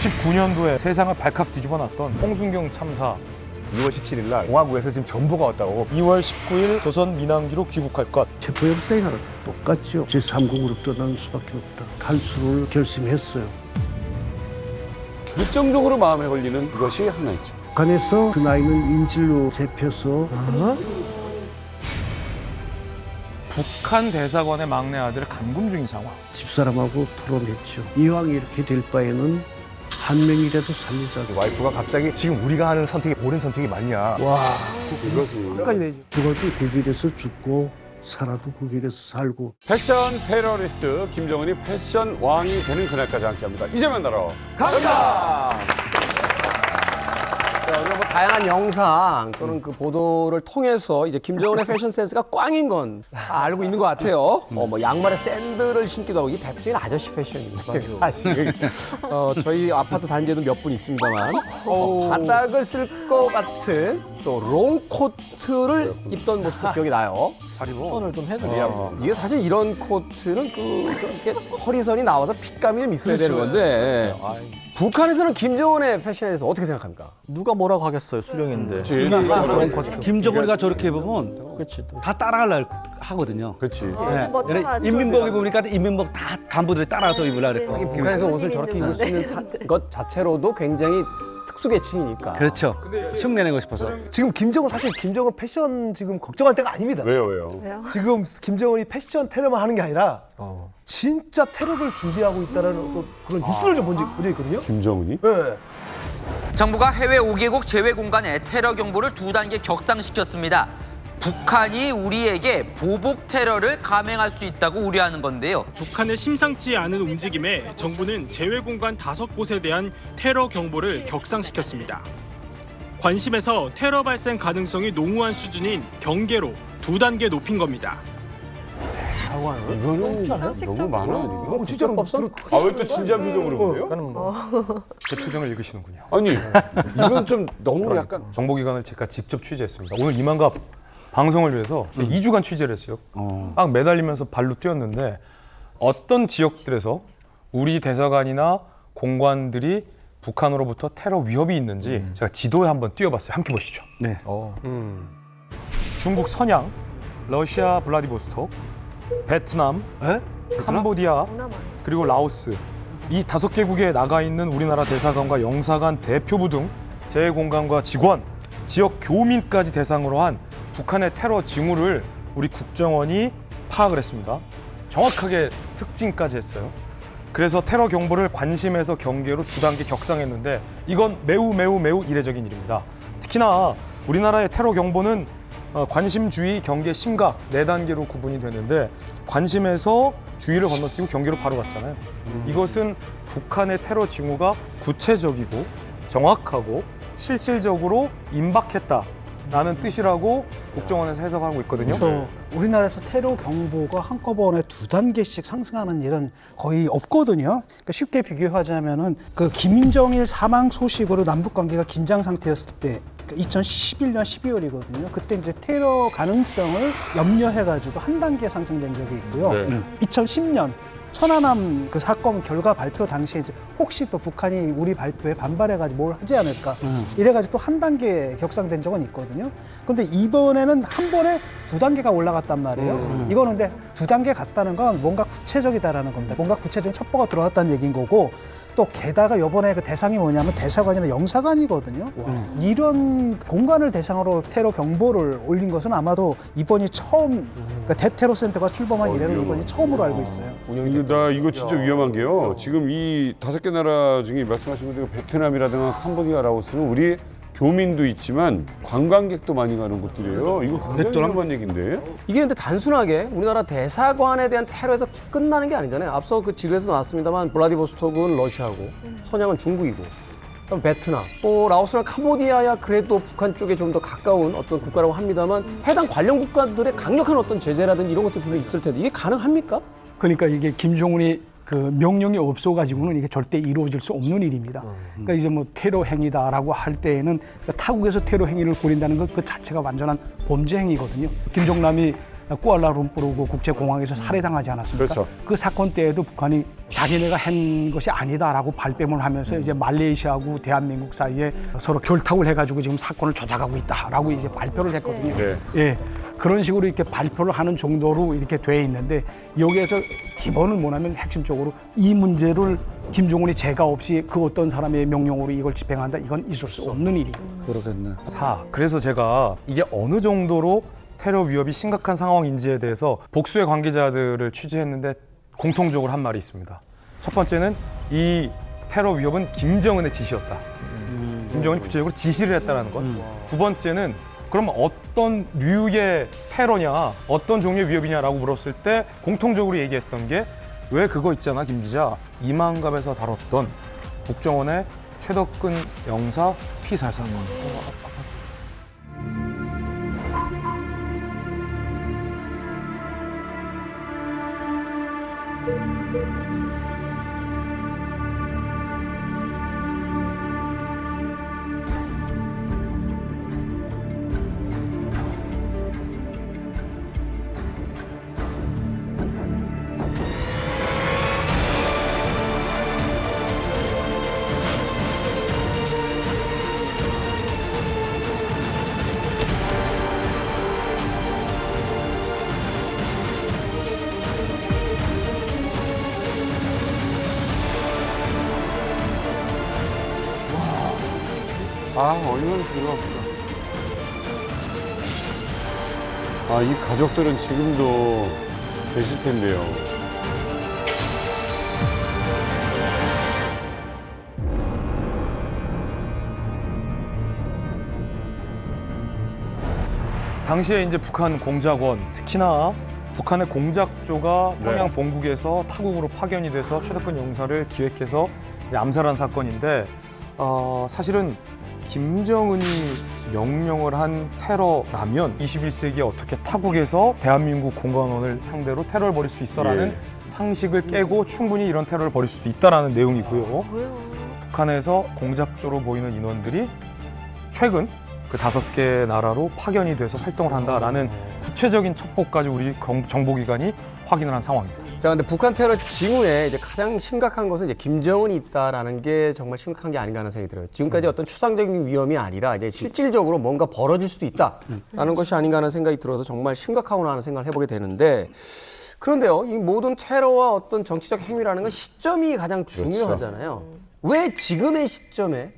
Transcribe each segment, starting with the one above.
99년도에 세상을 발칵 뒤집어 놨던 홍순경 참사. 2월 17일 날 공화국에서 지금 정보가 왔다고. 2월 19일 조선 민항기로 귀국할 것. 체포 영장이나 똑같죠. 제3국으로 떠나는 수밖에 없다. 탄수를 결심했어요. 결정적으로 마음에 걸리는 것이 하나 있죠. 북한에서 그 나이는 인질로 잡혀서 북한 대사관의 막내 아들을 감금 중인 상황. 집사람하고 토론했죠. 이왕 이렇게 될 바에는 한 명이라도 살리자. 와이프가 갑자기 지금 우리가 하는 선택이 옳은 선택이 맞냐. 와, 이것이 끝까지 내죠. 죽어도 그 길에서 죽고 살아도 그 길에서 살고. 패션 테러리스트 김정은이 패션 왕이 되는 그날까지 함께합니다. 이제 만나러 갑니다. 오늘 뭐 다양한 영상 또는 그 보도를 통해서 이제 김정은의 패션 센스가 꽝인 건 다 알고 있는 것 같아요. 뭐 양말에 샌들을 신기도 하고 이게 대표적인 아저씨 패션입니다. 사실 저희 아파트 단지에도 몇 분 있습니다만 바닥을 쓸 것 같은 또 롱코트를 입던 모습도 기억이 나요. 손을 좀 해주세요. 이게 사실 이런 코트는 좀 이렇게 허리선이 나와서 핏감이 좀 있어야 되는 건데 북한에서는 김정은의 패션에 대해서 어떻게 생각합니까? 누가 뭐라고 하겠어요, 수령인데. 김정은이가 저렇게 입으면 다 따라하려 하거든요. 그렇지. 네. 인민복 입으니까 인민복 다 간부들이 따라서 입으려고 그랬고. 북한에서 옷을 저렇게 입을 수 있는 것 자체로도 굉장히 특수계층이니까. 그렇죠. 흉내내고 싶어서. 지금 사실 김정은 패션 지금 걱정할 때가 아닙니다. 왜요? 지금 김정은이 패션 테러만 하는 게 아니라 진짜 테러를 준비하고 있다는 그런 뉴스를 좀 본 적이 있거든요. 김정은이? 네. 정부가 해외 5개국 제외 공간에 테러 경보를 2단계 격상시켰습니다. 북한이 우리에게 보복 테러를 감행할 수 있다고 우려하는 건데요. 북한의 심상치 않은 움직임에 정부는 제외 공간 5곳에 대한 테러 경보를 격상시켰습니다. 관심에서 테러 발생 가능성이 농후한 수준인 경계로 2단계 높인 겁니다. 이거는 너무 많아. 진짜로 왜 또 진지한 표정으로 보세요? 제 표정을 읽으시는군요. 아니 이건 좀 너무 약간 정보기관을 제가 직접 취재했습니다. 오늘 이만갑 방송을 위해서 2주간 취재를 했어요. 막 매달리면서 발로 뛰었는데 어떤 지역들에서 우리 대사관이나 공관들이 북한으로부터 테러 위협이 있는지 제가 지도에 한번 띄워봤어요. 함께 보시죠. 네. 중국 선양, 러시아 블라디보스톡, 베트남, 캄보디아, 그리고 라오스 이 5개국에 나가 있는 우리나라 대사관과 영사관 대표부 등 제공관과 직원, 지역 교민까지 대상으로 한 북한의 테러 징후를 우리 국정원이 파악을 했습니다. 정확하게 특징까지 했어요. 그래서 테러 경보를 관심에서 경계로 2단계 격상했는데 이건 매우 이례적인 일입니다. 특히나 우리나라의 테러 경보는 관심, 주의, 경계, 심각 4단계로 구분이 되는데 관심에서 주의를 건너뛰고 경계로 바로 갔잖아요. 이것은 북한의 테러 징후가 구체적이고 정확하고 실질적으로 임박했다라는 뜻이라고 국정원에서 해석하고 있거든요. 그렇죠. 우리나라에서 테러 경보가 한꺼번에 2단계씩 상승하는 일은 거의 없거든요. 그러니까 쉽게 비교하자면은 그 김정일 사망 소식으로 남북 관계가 긴장 상태였을 때 2011년 12월이거든요. 그때 이제 테러 가능성을 염려해가지고 한 단계 상승된 적이 있고요. 2010년 천안함 그 사건 결과 발표 당시에 이제 혹시 또 북한이 우리 발표에 반발해가지고 뭘 하지 않을까 이래가지고 또 한 단계 격상된 적은 있거든요. 근데 이번에는 한 번에 2단계가 올라갔단 말이에요. 이거는 근데 2단계 갔다는 건 뭔가 구체적이다라는 겁니다. 뭔가 구체적인 첩보가 들어왔다는 얘기인 거고 또 게다가 이번에 그 대상이 뭐냐면 대사관이나 영사관이거든요. 이런 공간을 대상으로 테러 경보를 올린 것은 아마도 이번이 처음, 그러니까 대테러 센터가 출범한 이래로 이번이 처음으로 알고 있어요. 이거 진짜 위험한 게요. 지금 이 5개 나라 중에 말씀하신 대로 베트남이라든가 캄보디아, 라오스는 우리 교민도 있지만 관광객도 많이 가는 곳들이에요. 이거 굉장히 위험한 얘기인데. 이게 근데 단순하게 우리나라 대사관에 대한 테러에서 끝나는 게 아니잖아요. 앞서 그 지도에서 나왔습니다만 블라디보스톡은 러시아고 선양은 중국이고 그럼 베트남, 또 라오스나 캄보디아야 그래도 북한 쪽에 좀 더 가까운 어떤 국가라고 합니다만 해당 관련 국가들의 강력한 어떤 제재라든지 이런 것들이 분명히 있을 텐데 이게 가능합니까? 그러니까 이게 김정은이 그 명령이 없어가지고는 이게 절대 이루어질 수 없는 일입니다. 그러니까 이제 뭐 테러 행위다라고 할 때에는 타국에서 테러 행위를 벌인다는 것 그 자체가 완전한 범죄 행위거든요. 김정남이 쿠알라룸푸르 국제공항에서 살해당하지 않았습니까? 그렇죠. 그 사건 때에도 북한이 자기네가 한 것이 아니다라고 발뺌을 하면서 이제 말레이시아하고 대한민국 사이에 서로 결탁을 해가지고 지금 사건을 조작하고 있다라고 이제 발표를 했거든요. 네. 예, 그런 식으로 이렇게 발표를 하는 정도로 이렇게 돼 있는데 여기에서 기본은 뭐냐면 핵심적으로 이 문제를 김정은이 제가 없이 그 어떤 사람의 명령으로 이걸 집행한다, 이건 있을 수 없는 일이에요. 그러겠네. 그래서 제가 이게 어느 정도로 테러 위협이 심각한 상황인지에 대해서 복수의 관계자들을 취재했는데 공통적으로 한 말이 있습니다. 첫 번째는 이 테러 위협은 김정은의 지시였다. 김정은이 구체적으로 지시를 했다는 것. 두 번째는 그럼 어떤 류의 테러냐, 어떤 종류의 위협이냐라고 물었을 때 공통적으로 얘기했던 게 왜 그거 있잖아, 김 기자. 이만갑에서 다뤘던 국정원의 최덕근 영사 피살 사건. 얼마나 부러웠을까. 이 가족들은 지금도 계실 텐데요. 당시에 이제 북한 공작원, 특히나 북한의 공작조가 평양 본국에서 타국으로 파견이 돼서 최덕근 영사를 기획해서 이제 암살한 사건인데 사실은 김정은이 명령을 한 테러라면 21세기에 어떻게 타국에서 대한민국 공관원을 상대로 테러를 벌일 수 있어라는 상식을 깨고 충분히 이런 테러를 벌일 수도 있다라는 내용이고요. 북한에서 공작조로 보이는 인원들이 최근 그 5개 나라로 파견이 돼서 활동을 한다라는 구체적인 첩보까지 우리 정보기관이 확인을 한 상황입니다. 자, 근데 북한 테러 징후에 이제 가장 심각한 것은 이제 김정은이 있다라는 게 정말 심각한 게 아닌가 하는 생각이 들어요. 지금까지 어떤 추상적인 위험이 아니라 이제 실질적으로 뭔가 벌어질 수도 있다라는 것이 아닌가 하는 생각이 들어서 정말 심각하구나 하는 생각을 해보게 되는데, 그런데요, 이 모든 테러와 어떤 정치적 행위라는 건 시점이 가장 중요하잖아요. 왜 지금의 시점에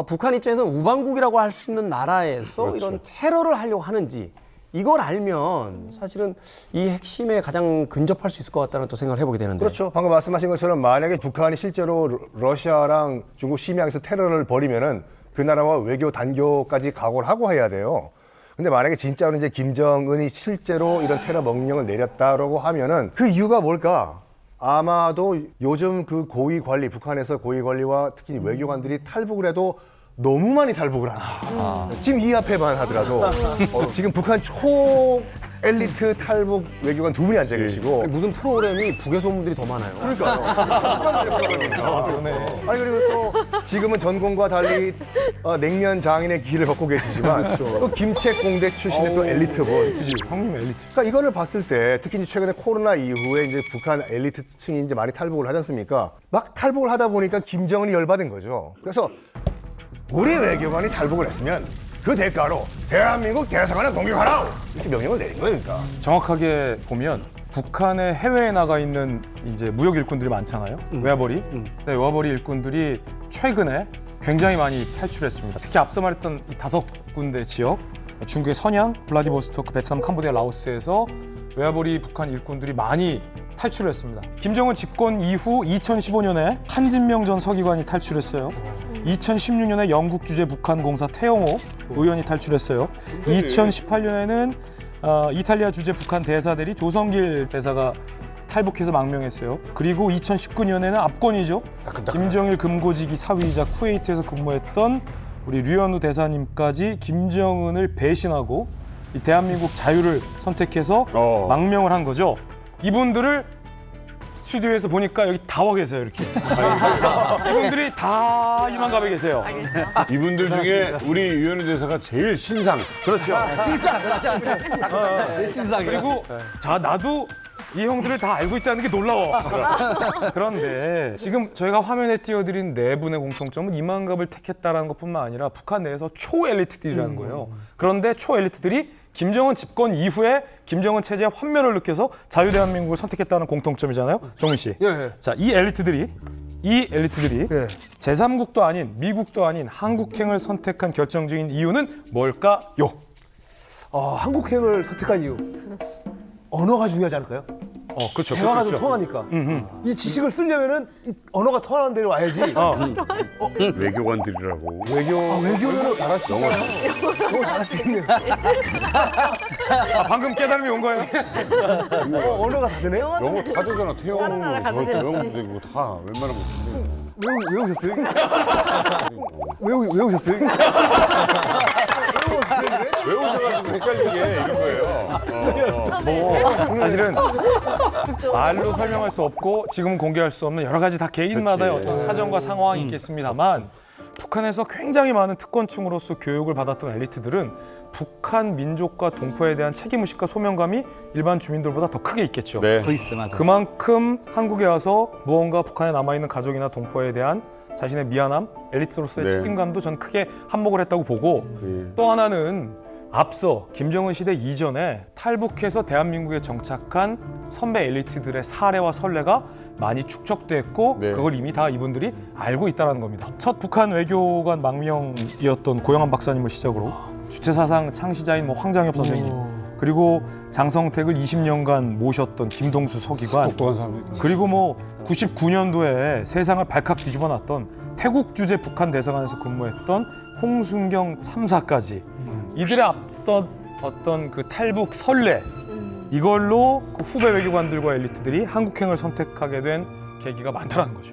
북한 입장에서는 우방국이라고 할 수 있는 나라에서 이런 테러를 하려고 하는지, 이걸 알면 사실은 이 핵심에 가장 근접할 수 있을 것 같다는 또 생각을 해보게 되는데. 그렇죠. 방금 말씀하신 것처럼 만약에 북한이 실제로 러시아랑 중국 심양에서 테러를 벌이면은 그 나라와 외교 단교까지 각오를 하고 해야 돼요. 근데 만약에 진짜로 이제 김정은이 실제로 이런 테러 명령을 내렸다라고 하면은 그 이유가 뭘까? 아마도 요즘 그 고위 관리, 북한에서 고위 관리와 특히 외교관들이 탈북을 해도 너무 많이 탈북을 한다. 지금 이 앞에만 하더라도 지금 북한 초 엘리트 탈북 외교관 2분이 앉아 계시고 무슨 프로그램이 북의 소문들이 더 많아요. 아니 그리고 또 지금은 전공과 달리 냉면 장인의 길을 걷고 계시지만 또 김책공대 출신의 또 엘리트분. 형님 엘리트. 그러니까 이거를 봤을 때 특히 이제 최근에 코로나 이후에 이제 북한 엘리트층이 이제 많이 탈북을 하지 않습니까? 막 탈북을 하다 보니까 김정은이 열받은 거죠. 그래서 우리 외교관이 탈북을 했으면 그 대가로 대한민국 대사관을 공격하라! 이렇게 명령을 내린 거니까. 정확하게 보면 북한의 해외에 나가 있는 이제 무역 일꾼들이 많잖아요. 외화벌이. 네, 외화벌이 일꾼들이 최근에 굉장히 많이 탈출했습니다. 특히 앞서 말했던 이 5군데 지역, 중국의 선양, 블라디보스토크, 베트남, 캄보디아, 라오스에서 외화벌이 북한 일꾼들이 많이 탈출했습니다. 김정은 집권 이후 2015년에 한진명 전 서기관이 탈출했어요. 2016년에 영국 주재 북한 공사 태영호 의원이 탈출했어요. 2018년에는 이탈리아 주재 북한 대사들이 조성길 대사가 탈북해서 망명했어요. 그리고 2019년에는 압권이죠. 김정일 금고지기 사위이자 쿠웨이트에서 근무했던 우리 류현우 대사님까지 김정은을 배신하고 이 대한민국 자유를 선택해서 망명을 한 거죠. 이분들을 스튜디오에서 보니까 여기 다 와 계세요, 이렇게. 이분들이 다 이만갑에 계세요. 이분들 중에 우리 유현우 대사가 제일 신상. 그렇죠. 신상 신상 그리고 자 나도 이 형들을 다 알고 있다는 게 놀라워. 그런데 지금 저희가 화면에 띄워드린 네 분의 공통점은 이만갑을 택했다라는 것뿐만 아니라 북한 내에서 초엘리트들이라는 거예요. 그런데 초엘리트들이 김정은 집권 이후에 김정은 체제의 환멸을 느껴서 자유대한민국을 선택했다는 공통점이잖아요. 정민 씨. 예. 자, 이 엘리트들이 예. 제3국도 아닌 미국도 아닌 한국행을 선택한 결정적인 이유는 뭘까요? 한국행을 선택한 이유. 언어가 중요하지 않을까요? 그렇죠. 대화가 그렇죠. 좀 통하니까. 이 지식을 쓰려면은 이 언어가 통하는 데로 와야지. 외교관들이라고. 외교면은 잘하시잖아요. 영어 잘하시겠네요. 방금 깨달음이 온 거예요. 언어가 다 되네. 영어 다 되잖아. 태영도 저 영어도 되고 다 웬만하면 다 외우셨어요? 외우셨어요? 외우셔가지고 헷갈리게 이런 거예요. 사실은 말로 설명할 수 없고 지금은 공개할 수 없는 여러 가지 다 개인마다의 그렇지. 어떤 사정과 상황이 있겠습니다만 북한에서 굉장히 많은 특권층으로서 교육을 받았던 엘리트들은 북한 민족과 동포에 대한 책임의식과 소명감이 일반 주민들보다 더 크게 있겠죠. 네. 더 있어 맞아. 그만큼 한국에 와서 무언가 북한에 남아있는 가족이나 동포에 대한 자신의 미안함, 엘리트로서의 네. 책임감도 전 크게 한몫을 했다고 보고 또 하나는 앞서 김정은 시대 이전에 탈북해서 대한민국에 정착한 선배 엘리트들의 사례와 선례가 많이 축적됐고 네. 그걸 이미 다 이분들이 알고 있다는 겁니다. 첫 북한 외교관 망명이었던 고영한 박사님을 시작으로 주체사상 창시자인 황장엽 선생님 그리고 장성택을 20년간 모셨던 김동수 서기관 똑똑한 사람들. 그리고 99년도에 세상을 발칵 뒤집어 놨던 태국 주재 북한 대사관에서 근무했던 홍순경 참사까지 이들의 앞선 어떤 그 탈북 선례 이걸로 그 후배 외교관들과 엘리트들이 한국행을 선택하게 된 계기가 많다는 거죠.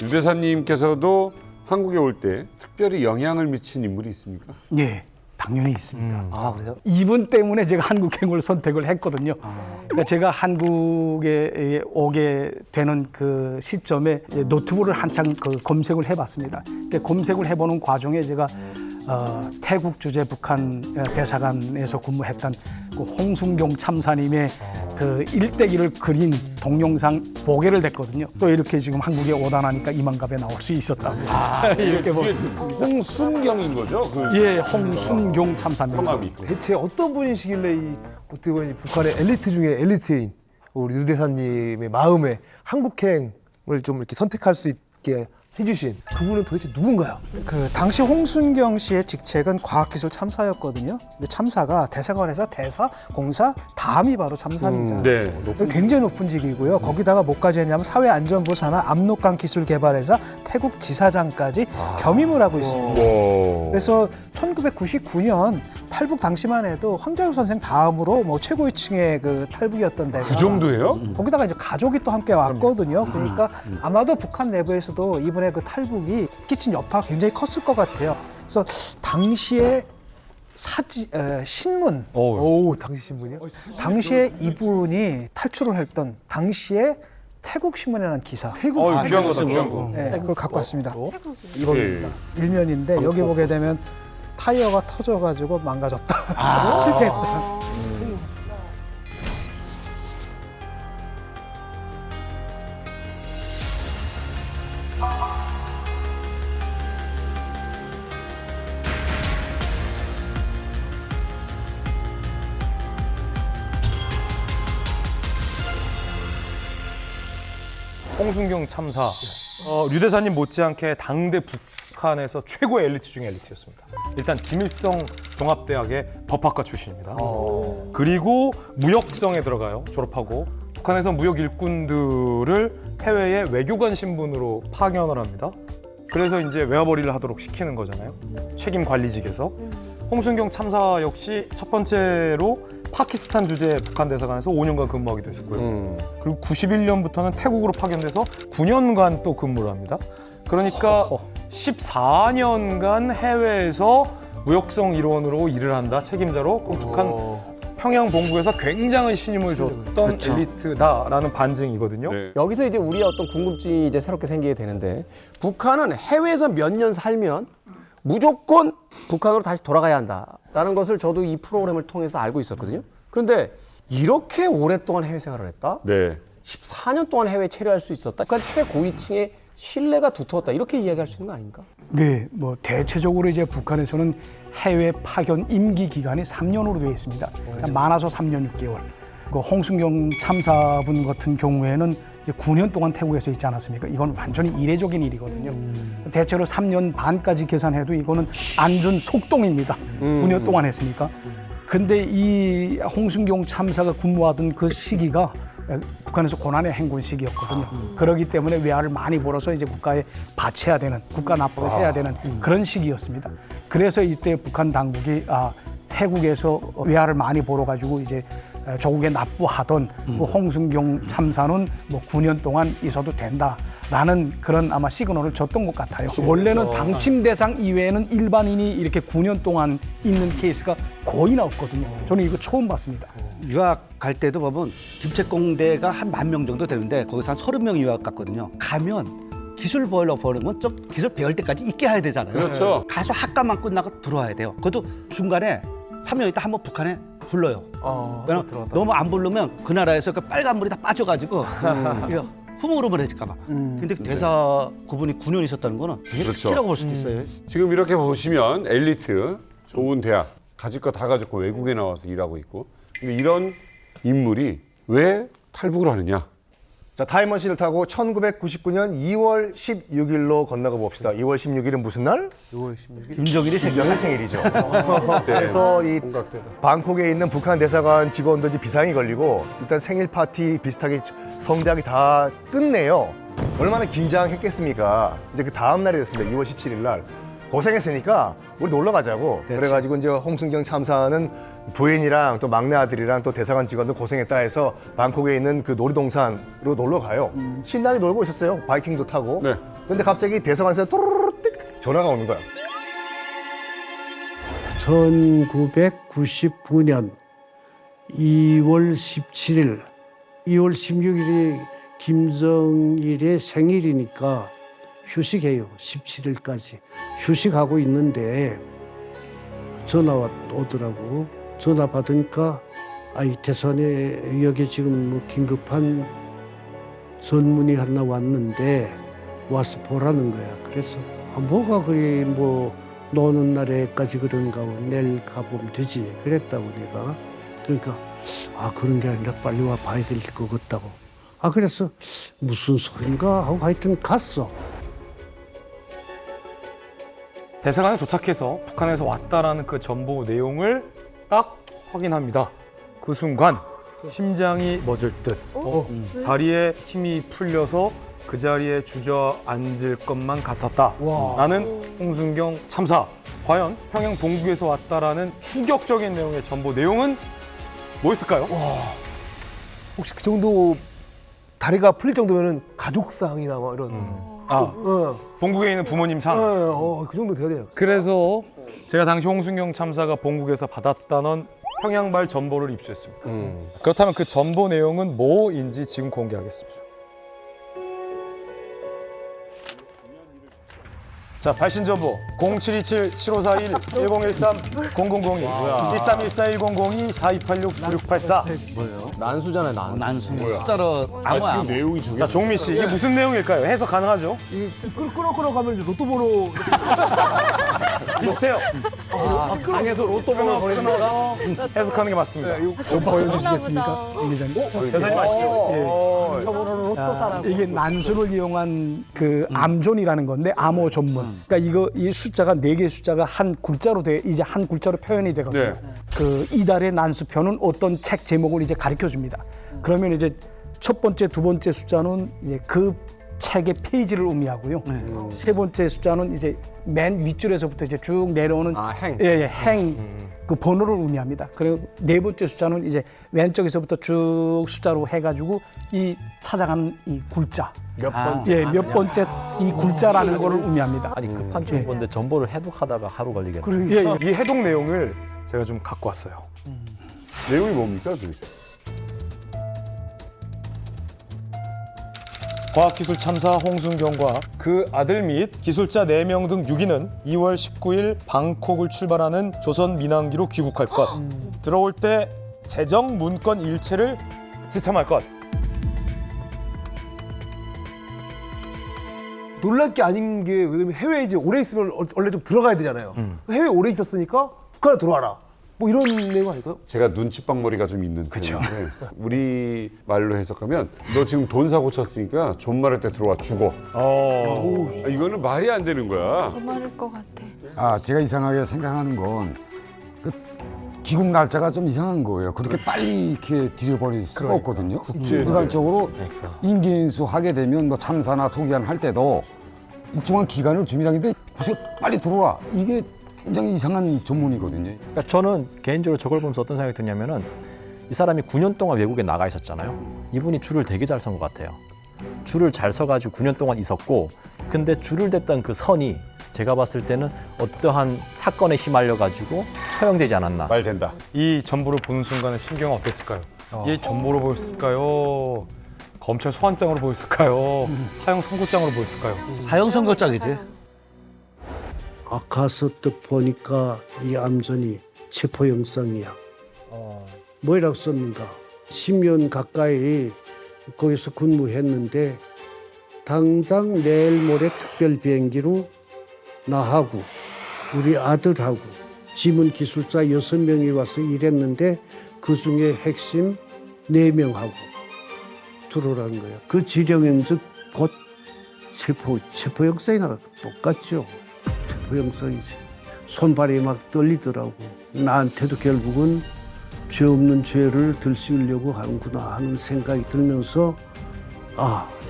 유 대사님께서도 한국에 올 때 특별히 영향을 미친 인물이 있습니까? 예, 당연히 있습니다. 아 그래요? 이분 때문에 제가 한국행을 선택을 했거든요. 그러니까 제가 한국에 오게 되는 그 시점에 노트북을 한창 검색을 해봤습니다. 근데 검색을 해보는 과정에 제가 태국 주재 북한 대사관에서 근무했던 그 홍순경 참사님의 그 일대기를 그린 동영상 보게를 됐거든요. 또 이렇게 지금 한국에 오다 나니까 이만갑에 나올 수 있었다. 이렇게 보고 있습니다. 홍순경인 거죠? 예, 홍순경 참사입니다. 성함이. 대체 어떤 분이시길래 이 어떻게 보면 이 북한의 엘리트 중에 엘리트인 우리 유 대사님의 마음에 한국행을 좀 이렇게 선택할 수 있게 해주신 그분은 도대체 누군가요? 그 당시 홍순경 씨의 직책은 과학기술 참사였거든요. 근데 참사가 대사관에서 대사, 공사, 다음이 바로 참사입니다. 네. 굉장히 높은 직이고요. 거기다가 뭐까지 했냐면 사회안전부 산하 압록강 기술개발회사 태국 지사장까지 겸임을 하고 있습니다. 그래서 1999년 탈북 당시만 해도 황장엽 선생 다음으로 최고의 층의 그 탈북이었던 데가 그 정도예요? 거기다가 이제 가족이 또 함께 왔거든요. 그러니까 아마도 북한 내부에서도 이번에 그 탈북이 끼친 여파가 굉장히 컸을 것 같아요. 그래서 당시에 신문, 당시 신분이요? 당시에 이분이 탈출을 했던 당시에 태국 신문이라는 기사. 태국 귀한 거다, 귀한 거. 네, 그걸 갖고 왔습니다. 이겁니다. 일면인데 여기 보게 되면 타이어가 터져가지고 망가졌다. 실패했다. 홍순경 참사. 류 대사님 못지않게 당대 북한에서 최고의 엘리트 중에 엘리트였습니다. 일단 김일성 종합대학의 법학과 출신입니다. 그리고 무역성에 들어가요. 졸업하고 북한에서 무역 일꾼들을 해외에 외교관 신분으로 파견을 합니다. 그래서 이제 외화벌이를 하도록 시키는 거잖아요. 책임 관리직에서. 홍순경 참사 역시 첫 번째로 파키스탄 주재 북한 대사관에서 5년간 근무하기도 했고요. 그리고 91년부터는 태국으로 파견돼서 9년간 또 근무를 합니다. 그러니까 14년간 해외에서 무역성 일원으로 일을 한다, 책임자로. 그럼 북한 평양 본부에서 굉장한 신임을 줬던 어떤 엘리트다라는 반증이거든요. 네. 여기서 이제 우리의 어떤 궁금증이 이제 새롭게 생기게 되는데 북한은 해외에서 몇 년 살면 무조건 북한으로 다시 돌아가야 한다라는 것을 저도 이 프로그램을 통해서 알고 있었거든요. 그런데 이렇게 오랫동안 해외 생활을 했다? 네. 14년 동안 해외에 체류할 수 있었다? 북한 최고위층의 신뢰가 두터웠다. 이렇게 이야기할 수 있는 거 아닙니까? 네, 뭐 대체적으로 이제 북한에서는 해외 파견 임기 기간이 3년으로 되어 있습니다. 그러니까 많아서 3년 6개월. 그 홍순경 참사분 같은 경우에는 이제 9년 동안 태국에서 있지 않았습니까? 이건 완전히 이례적인 일이거든요. 대체로 3년 반까지 계산해도 이거는 안준 속동입니다. 9년 동안 했으니까. 근데 이 홍순경 참사가 근무하던 그 시기가 북한에서 고난의 행군 시기였거든요. 그렇기 때문에 외화를 많이 벌어서 이제 국가에 바쳐야 되는, 국가 납부를 해야 되는 그런 시기였습니다. 그래서 이때 북한 당국이 태국에서 외화를 많이 벌어가지고 이제 조국에 납부하던 그 홍순경 참사는 뭐 9년 동안 있어도 된다라는 그런 아마 시그널을 줬던 것 같아요. 원래는 방침 대상 이외에는 일반인이 이렇게 9년 동안 있는 케이스가 거의 없거든요. 저는 이거 처음 봤습니다. 유학 갈 때도 보면 김책공대가 한 10,000명 정도 되는데 거기서 한 30명 유학 갔거든요. 가면 기술 보려면 좀 기술 배울 때까지 있게 해야 되잖아요. 그렇죠. 가서 학과만 끝나고 들어와야 돼요. 그것도 중간에 3년 있다 한번 북한에 불러요. 왜냐면 너무 안 부르면 그 나라에서 그 빨간물이 다 빠져가지고 흐물흐물해질까 봐. 근데 대사 구분이 9년 있었다는 거는 되게 그렇죠. 특이라고 볼 수도 있어요. 지금 이렇게 보시면 엘리트, 좋은 대학, 가질 거 다 가졌고 외국에 나와서 일하고 있고. 근데 이런 인물이 왜 탈북을 하느냐? 자, 타임머신을 타고 1999년 2월 16일로 건너가 봅시다. 2월 16일은 무슨 날? 6월 16일. 김정일이 김정일 생일이죠. 그래서 이 방콕에 있는 북한 대사관 직원들이 비상이 걸리고 일단 생일 파티 비슷하게 성대하게 다 끝내요. 얼마나 긴장했겠습니까? 이제 그 다음 날이 됐습니다. 2월 17일 날. 고생했으니까 우리 놀러 가자고. 그래가지고 이제 홍순경 참사는 부인이랑 또 막내 아들이랑 또 대사관 직원들 고생했다 해서 방콕에 있는 그 놀이동산으로 놀러 가요. 신나게 놀고 있었어요. 바이킹도 타고. 네. 근데 갑자기 대사관에서 또르르르 띡 전화가 오는 거야. 1999년 2월 17일, 2월 16일이 김정일의 생일이니까 휴식해요. 17일까지. 휴식하고 있는데 전화가 오더라고. 전화 받으니까 이 대선에 여기 지금 뭐 긴급한 선문이 하나 왔는데 와서 보라는 거야. 그래서 뭐가 그리 뭐 노는 날에까지 그런가 내일 가보면 되지. 그랬다고 내가. 그러니까 그런 게 아니라 빨리 와 봐야 될 것 같다고. 그래서 무슨 소린가 하고 하여튼 갔어. 대사관에 도착해서 북한에서 왔다라는 그 정보 내용을 딱 확인합니다. 그 순간 심장이 멎을 듯 다리에 힘이 풀려서 그 자리에 주저앉을 것만 같았다. 라는 홍순경 참사. 과연 평양 본국에서 왔다라는 충격적인 내용의 정보 내용은 뭐였을까요? 혹시 그 정도 다리가 풀릴 정도면은 가족상이나 뭐 이런. 본국에 있는 부모님 상. 그 정도 돼야 돼요. 그래서 제가 당시 홍순경 참사가 본국에서 받았다는 평양발 전보를 입수했습니다. 그렇다면 그 전보 내용은 뭐인지 지금 공개하겠습니다. 자, 발신 전보 0727-7541-1013-0002 1314-1002-4286-9684 난수잖아요, 난수. 숫자로 아무야. 지금 내용이 저게 자, 종미 씨, 이게 무슨 내용일까요? 해석 가능하죠? 끌어 가면 이제 로또 번호 비슷해요. 방에서 로또 번호 끊어서 해석하는 게 맞습니다. 보여주시겠습니까? 이 기자님? 대사님 아시죠? 저번에는 로또 사라고. 이게 난수를 이용한 그 암존이라는 건데 암호 전문. 그러니까 이 숫자가 4개의 숫자가 한 글자로 이제 한 글자로 표현이 되거든요. 그 이달의 난수표는 어떤 책 제목을 이제 가르쳐 줍니다. 그러면 이제 첫 번째, 두 번째 숫자는 이제 그 책의 페이지를 의미하고요. 세 번째 숫자는 이제 맨 윗줄에서부터 이제 쭉 내려오는 행. 행 그 번호를 의미합니다. 그리고 네 번째 숫자는 이제 왼쪽에서부터 쭉 숫자로 해가지고 이 찾아가는 이 글자 몇 번째 이 글자라는 거를 의미합니다. 아니 급한 정보인데 정보를 해독하다가 하루 걸리겠네요. 이 해독 내용을 제가 좀 갖고 왔어요. 내용이 뭡니까 도대체? 과학기술 참사 홍순경과 그 아들 및 기술자 4명 등 6인은 2월 19일 방콕을 출발하는 조선 민항기로 귀국할 것. 들어올 때 재정 문건 일체를 지참할 것. 놀랄 게 아닌 게 왜냐면 해외에 이제 오래 있으면 원래 좀 들어가야 되잖아요. 해외에 오래 있었으니까 북한에 들어와라. 뭐 이런 내용 아닐까요? 제가 눈칫밥머리가 좀 있는 편인데 우리 말로 해석하면 너 지금 돈 사고 쳤으니까 존말할 때 들어와 죽어. 이거는 말이 안 되는 거야. 그 말일 것 같아. 아, 제가 이상하게 생각하는 건 그 귀국 날짜가 좀 이상한 거예요. 그렇게 빨리 이렇게 들여버릴 수가 없거든요. 일반적으로 인기인수 하게 되면 뭐 참사나 소기한 할 때도 일정한 기간을 주민당인데 굳이 빨리 들어와. 이게 굉장히 이상한 전문이거든요. 그러니까 저는 개인적으로 저걸 보면서 어떤 생각이 드냐면은 이 사람이 9년 동안 외국에 나가 있었잖아요. 이분이 줄을 되게 잘 선 것 같아요. 줄을 잘 서가지고 9년 동안 있었고, 근데 줄을 댔던 그 선이 제가 봤을 때는 어떠한 사건에 휘말려가지고 처형되지 않았나. 말 된다. 이 전보를 보는 순간에 심경은 어땠을까요? 이 전보로 보였을까요? 검찰 소환장으로 보였을까요? 사형 선고장으로 보였을까요? 사형 선고장이지. 가서 또 보니까 이 암전이 체포 영장이야. 뭐라고 썼는가? 10년 가까이 거기서 근무했는데 당장 내일 모레 특별 비행기로 나하고 우리 아들하고 지문 기술자 6명이 와서 일했는데 그중에 핵심 4명하고 들어오라는 거야. 그 지령인즉 곧 체포 영장이나 똑같죠. 체포영장이지. 손발이 막 떨리더라고. 나한테도 결국은 죄 없는 죄를 들씌우려고 하는구나 하는 생각이 들면서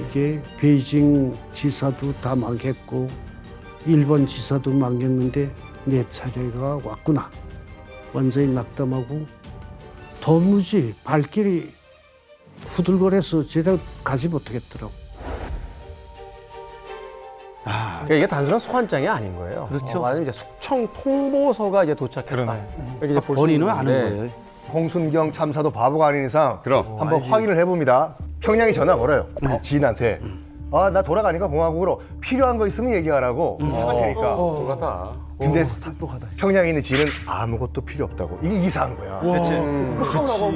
이게 베이징 지사도 다 망했고 일본 지사도 망했는데 내 차례가 왔구나. 완전히 낙담하고 도무지 발길이 후들거려서 제대로 가지 못하겠더라고. 그러니까 이게 단순한 소환장이 아닌 거예요. 그렇죠. 말하자면 이제 숙청 통보서가 이제 도착했다. 이렇게 이제 볼수 본인은 있는 아는 건데. 거예요. 홍순경 참사도 바보가 아닌 이상 그럼. 한번 확인을 해봅니다. 평양에 전화 걸어요. 지인한테. 나 돌아가니까 공화국으로 필요한 거 있으면 얘기하라고 사갈 테니까. 똑같다. 근데 평양에 있는 지인은 아무것도 필요 없다고. 이게 이상한 거야. 그렇지.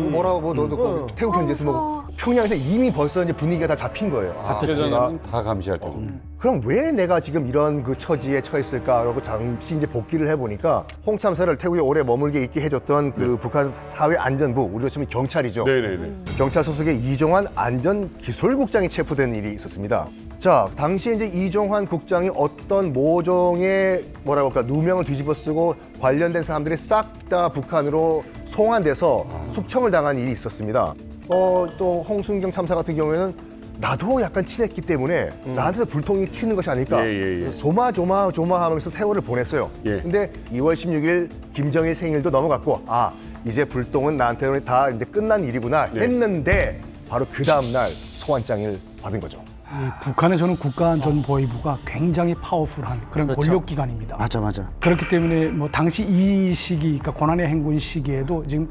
뭐라고 너도 태국 현지에서 뭐 평양에서 이미 벌써 이제 분위기가 다 잡힌 거예요. 국제전화는 다 감시할 테고. 그럼 왜 내가 지금 이런 그 처지에 처했을까? 라고 잠시 이제 복귀를 해보니까 홍 참사를 태국에 오래 머물게 있게 해줬던 그 북한 사회안전부, 우리로 치면 경찰이죠. 네네네. 경찰 소속의 이종환 안전기술국장이 체포된 일이 있었습니다. 자, 당시에 이제 이종환 국장이 어떤 모종의 뭐라고 할까 누명을 뒤집어 쓰고 관련된 사람들이 싹 다 북한으로 송환돼서 숙청을 당한 일이 있었습니다. 또 홍순경 참사 같은 경우에는 나도 약간 친했기 때문에 나한테도 불통이 튀는 것이 아닐까. 조마조마하면서 세월을 보냈어요. 근데 2월 16일 김정일 생일도 넘어갔고 이제 불똥은 나한테는 다 이제 끝난 일이구나 했는데 바로 그 다음 날 소환장을 받은 거죠. 북한에서는 국가안전보위부가 굉장히 파워풀한 그런 권력기관입니다. 맞아. 그렇기 때문에 뭐 당시 이 시기, 그러니까 고난의 행군 시기에도 지금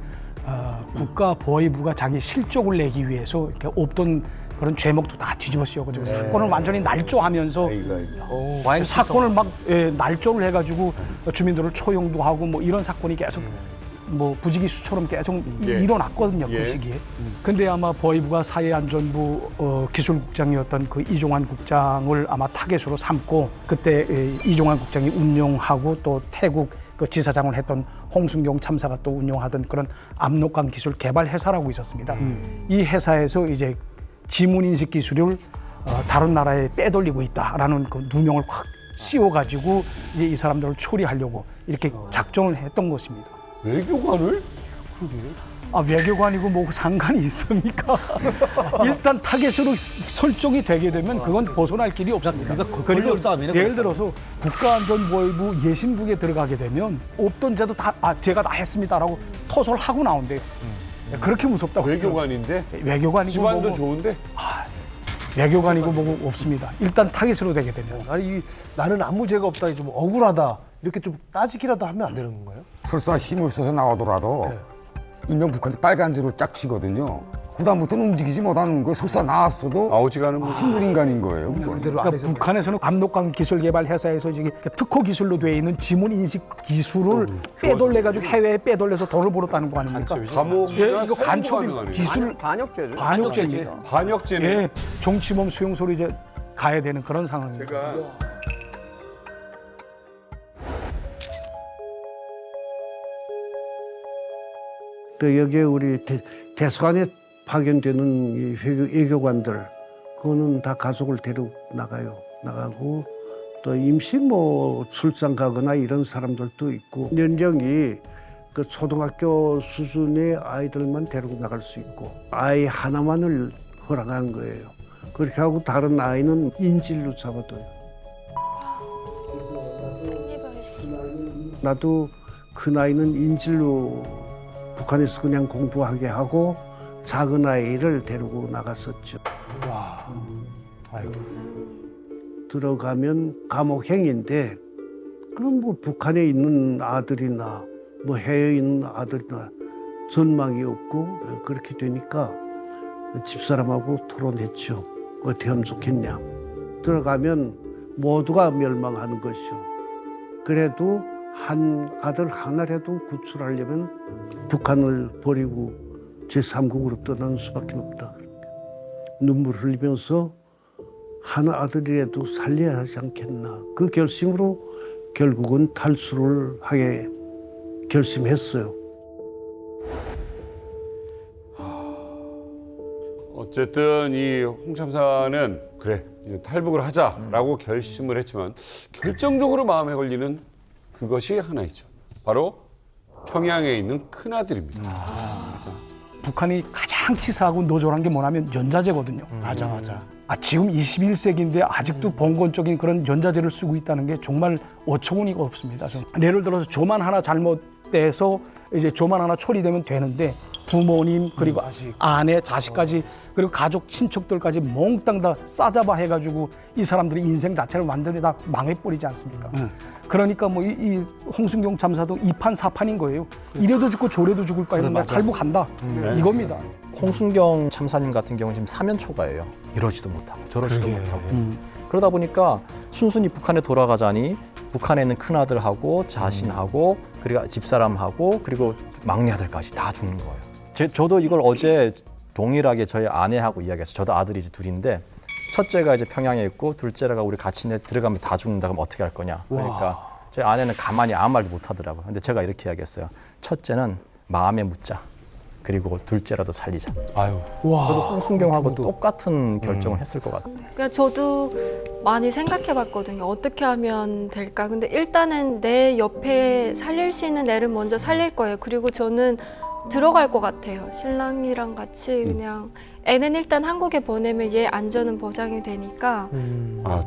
국가보위부가 자기 실적을 내기 위해서 이렇게 없던 그런 죄목도 다 뒤집어 씌워가지고 사건을 완전히 날조하면서 사건을 막 날조를 해가지고 주민들을 초용도 하고 뭐 이런 사건이 계속 뭐 부지기수처럼 계속 일어났거든요. 그 시기에. 근데 아마 보위부가 사회안전부 기술국장이었던 그 이종환 국장을 아마 타겟으로 삼고 그때 이종환 국장이 운영하고 또 태국 그 지사장을 했던 홍순경 참사가 또 운영하던 그런 압록강 기술 개발 회사라고 있었습니다. 이 회사에서 이제 지문인식 기술을 다른 나라에 빼돌리고 있다라는 그 누명을 확 씌워가지고 이제 이 사람들을 처리하려고 이렇게 작전을 했던 것입니다. 외교관을? 외교관이고 뭐 상관이 있습니까? 일단 타겟으로 설정이 되게 되면 그건 벗어날 길이 없습니다. 그리고 예를 들어서 국가안전보위부 예심국에 들어가게 되면 없던 죄도 다 제가 다 했습니다라고 토소를 하고 나온대요. 그렇게 무섭다고. 외교관인데? 외교관이고 집안도 뭐고, 좋은데? 외교관이고 뭐고 없습니다. 일단 타겟으로 되게 되면. 아니 나는 아무 죄가 없다, 좀 억울하다 이렇게 좀 따지기라도 하면 안 되는 건가요? 설사 힘을 써서 나오더라도 일명 북한에서 빨간 줄을 짝 치거든요. 그다음부터는 움직이지 못하는 거예요. 설사 나왔어도 아오지가 않은 분. 식물 인간인 거예요. 그건. 그러니까 북한에서는 압록강 기술 개발 회사에서 지금 특허 기술로 되어 있는 지문 인식 기술을 빼돌려 가지고 해외에 빼돌려서 돈을 벌었다는 거 아닙니까? 감옥. 예, 이거 간첩이 기술 반역죄죠. 반역죄입니다. 반역죄네. 예, 정치범 수용소로 이제 가야 되는 그런 상황입니다. 또 여기에 우리 대사관에 파견되는 이 외교관들 그거는 다 가족을 데리고 나가고 또 임시 뭐 출장 가거나 이런 사람들도 있고 연령이 그 초등학교 수준의 아이들만 데리고 나갈 수 있고 아이 하나만을 허락한 거예요. 그렇게 하고 다른 아이는 인질로 잡아둬요. 나도 큰 아이는 인질로 북한에서 그냥 공부하게 하고 작은 아이를 데리고 나갔었죠. 와, 아이고. 들어가면 감옥행인데 그럼 뭐 북한에 있는 아들이나 뭐 해외에 있는 아들이나 전망이 없고 그렇게 되니까 집사람하고 토론했죠. 어떻게 하면 좋겠냐. 들어가면 모두가 멸망하는 것이요. 그래도 한 아들 하나라도 구출하려면 북한을 버리고 제3국으로 떠나는 수밖에 없다. 눈물 흘리면서 한 아들이라도 살려야 하지 않겠나. 그 결심으로 결국은 탈수를 하게 결심했어요. 어쨌든 이 홍참사는 그래 이제 탈북을 하자라고 결심을 했지만 결정적으로 마음에 걸리는 그것이 하나 있죠. 바로 평양에 있는 큰아들입니다. 북한이 가장 치사하고 노졸한 게 뭐냐면 연자제거든요. 맞아. 지금 21세기인데 아직도 봉건적인 그런 연자제를 쓰고 있다는 게 정말 어처구니가 없습니다. 예를 들어서 조만 하나 잘못돼서 이제 조만 하나 처리되면 되는데 부모님 그리고 아내 자식까지 그리고 가족 친척들까지 몽땅 다 싸잡아 해가지고 이 사람들의 인생 자체를 완전히 다 망해버리지 않습니까? 그러니까 뭐 이 홍순경 참사도 이판사판인 거예요. 이래도 죽고 저래도 죽을 거야. 나 탈북한다. 이겁니다. 홍순경 참사님 같은 경우는 지금 사면 초과예요. 이러지도 못하고 저러지도 못하고. 그러다 보니까 순순히 북한에 돌아가자니 북한에 있는 큰아들하고 자신하고 그리고 집사람하고 그리고 막내 아들까지 다 죽는 거예요. 저도 이걸 어제 동일하게 저희 아내하고 이야기했어요. 저도 아들이 이제 둘인데 첫째가 이제 평양에 있고 둘째가 우리 같이 들어가면 다 죽는다 그러면 어떻게 할 거냐. 그러니까 저희 아내는 가만히 아무 말도 못 하더라고요. 근데 제가 이렇게 이야기했어요. 첫째는 마음에 묻자. 그리고 둘째라도 살리자. 저도 홍순경하고 똑같은 결정을 했을 것 같아요. 그러니까 저도 많이 생각해봤거든요. 어떻게 하면 될까? 근데 일단은 내 옆에 살릴 수 있는 애를 먼저 살릴 거예요. 그리고 저는 들어갈 것 같아요. 신랑이랑 같이 그냥 애는 일단 한국에 보내면 얘 안전은 보장이 되니까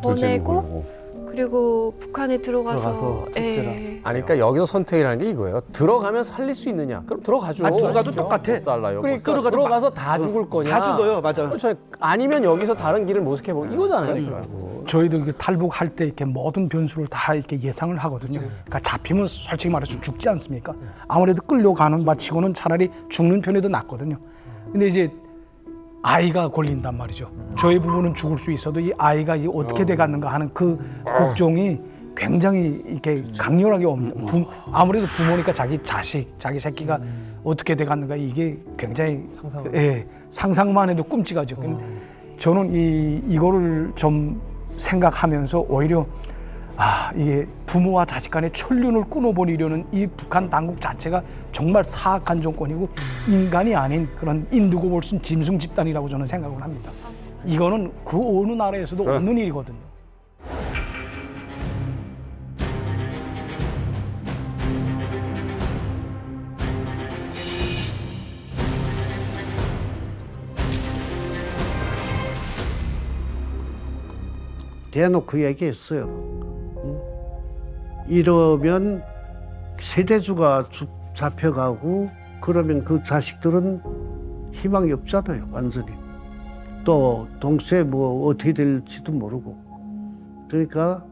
보내고 그리고 북한에 들어가서 예. 아니 그러니까 여기서 선택이라는 게 이거예요. 들어가면 살릴 수 있느냐? 그럼 들어가죠. 들어가도 똑같아. 못 살라요. 그러니까 들어가서 다 죽을 거냐? 다 죽어요, 맞아. 그렇죠. 아니면 여기서 다른 길을 모색해보고 이거잖아요. 저희도 이게 탈북할 때 이렇게 모든 변수를 다 이렇게 예상을 하거든요. 그러니까 잡히면 솔직히 말해서 죽지 않습니까? 아무래도 끌려가는 바치고는 차라리 죽는 편이 더 낫거든요. 근데 이제 아이가 걸린단 말이죠. 저희 부부는 죽을 수 있어도 이 아이가 어떻게 돼갔는가 하는 그 걱정이 굉장히 이렇게 강렬하게 옵니다. 아무래도 부모니까 자기 자식, 자기 새끼가 어떻게 돼갔는가 이게 굉장히 상상만 해도 끔찍하죠. 근데 저는 이거를 좀 생각하면서 오히려 이게 부모와 자식 간의 천륜을 끊어버리려는 이 북한 당국 자체가 정말 사악한 정권이고 인간이 아닌 그런 인두고 볼 수 있는 짐승 집단이라고 저는 생각을 합니다. 이거는 그 어느 나라에서도 없는 일이거든요. 대놓고 얘기했어요. 이러면 세대주가 잡혀가고 그러면 그 자식들은 희망이 없잖아요. 완전히. 또 동시에 뭐 어떻게 될지도 모르고. 그러니까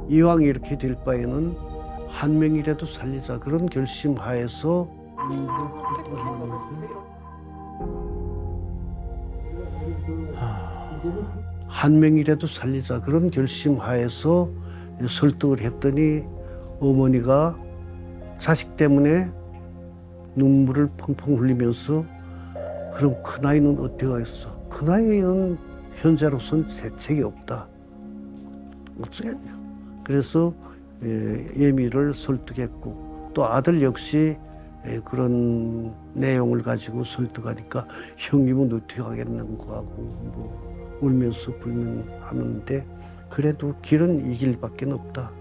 이왕 이렇게 될 바에는 한 명이라도 살리자 그런 결심하에서 한 명이라도 살리자 그런 결심하에서 설득을 했더니 어머니가 자식 때문에 눈물을 펑펑 흘리면서 그럼 큰아이는 어떻게 하겠어? 큰아이는 현재로서는 대책이 없다. 어쩌겠냐. 그래서 예미를 설득했고 또 아들 역시 그런 내용을 가지고 설득하니까 형님은 어떻게 하겠는가 하고 뭐 울면서 불면하는데 그래도 길은 이 길밖에 없다.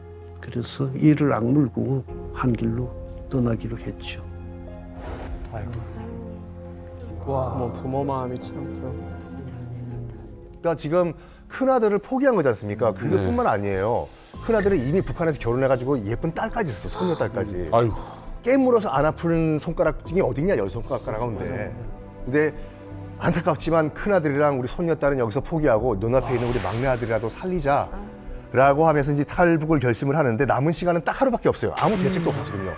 그래서 이를 악물고 한 길로 떠나기로 했죠. 와, 부모 마음이 참. 그러니까 지금 큰아들을 포기한 거지 않습니까? 그것뿐만 아니에요. 큰아들은 이미 북한에서 결혼해가지고 예쁜 딸까지 있어, 손녀딸까지. 아이고. 깨물어서 안 아픈 손가락 중에 어딨냐, 10손가락 가운데. 근데 안타깝지만 큰아들이랑 우리 손녀딸은 여기서 포기하고 눈앞에 있는 우리 막내 아들이라도 살리자라고 하면서 이제 탈북을 결심을 하는데 남은 시간은 딱 하루밖에 없어요. 아무 대책도 없어 지금요.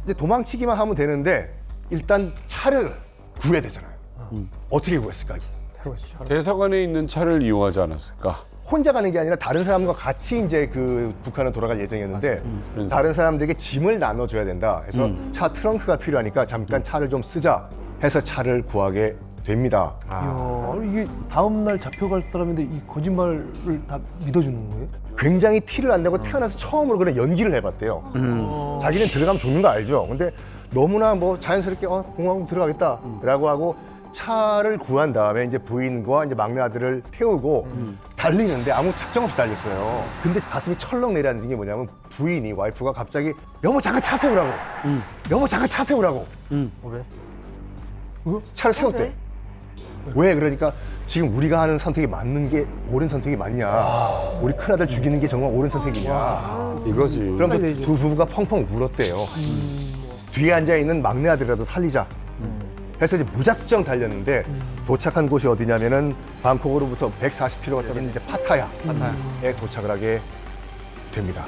이제 도망치기만 하면 되는데 일단 차를 구해야 되잖아요. 어떻게 구했을까? 대사관에 있는 차를 이용하지 않았을까? 혼자 가는 게 아니라 다른 사람과 같이 이제 그 북한을 돌아갈 예정이었는데 다른 사람들에게 짐을 나눠줘야 된다. 그래서 차 트렁크가 필요하니까 잠깐 차를 좀 쓰자 해서 차를 구하게 됩니다. 이야, 아니, 이게 다음 날 잡혀갈 사람인데 이 거짓말을 다 믿어주는 거예요? 굉장히 티를 안 내고 태어나서 처음으로 그런 연기를 해봤대요. 자기는 들어가면 죽는 거 알죠. 근데 너무나 뭐 자연스럽게 공항으로 들어가겠다라고 하고 차를 구한 다음에 이제 부인과 이제 막내 아들을 태우고 달리는데 아무 작정 없이 달렸어요. 근데 가슴이 철렁 내려앉은 게 뭐냐면 부인이 와이프가 갑자기 여보 잠깐 차 세우라고. 여보 잠깐 차 세우라고. 왜? 차를 세웠대. 왜? 그러니까 지금 우리가 하는 선택이 맞는 게 옳은 선택이 맞냐. 우리 큰아들 죽이는 게 정말 옳은 선택이냐. 이거지. 그럼 그 두 부부가 펑펑 울었대요. 뒤에 앉아있는 막내 아들이라도 살리자. 해서 이제 무작정 달렸는데 도착한 곳이 어디냐면은 방콕으로부터 140km가 떨어진 이제 파타야에 도착을 하게 됩니다.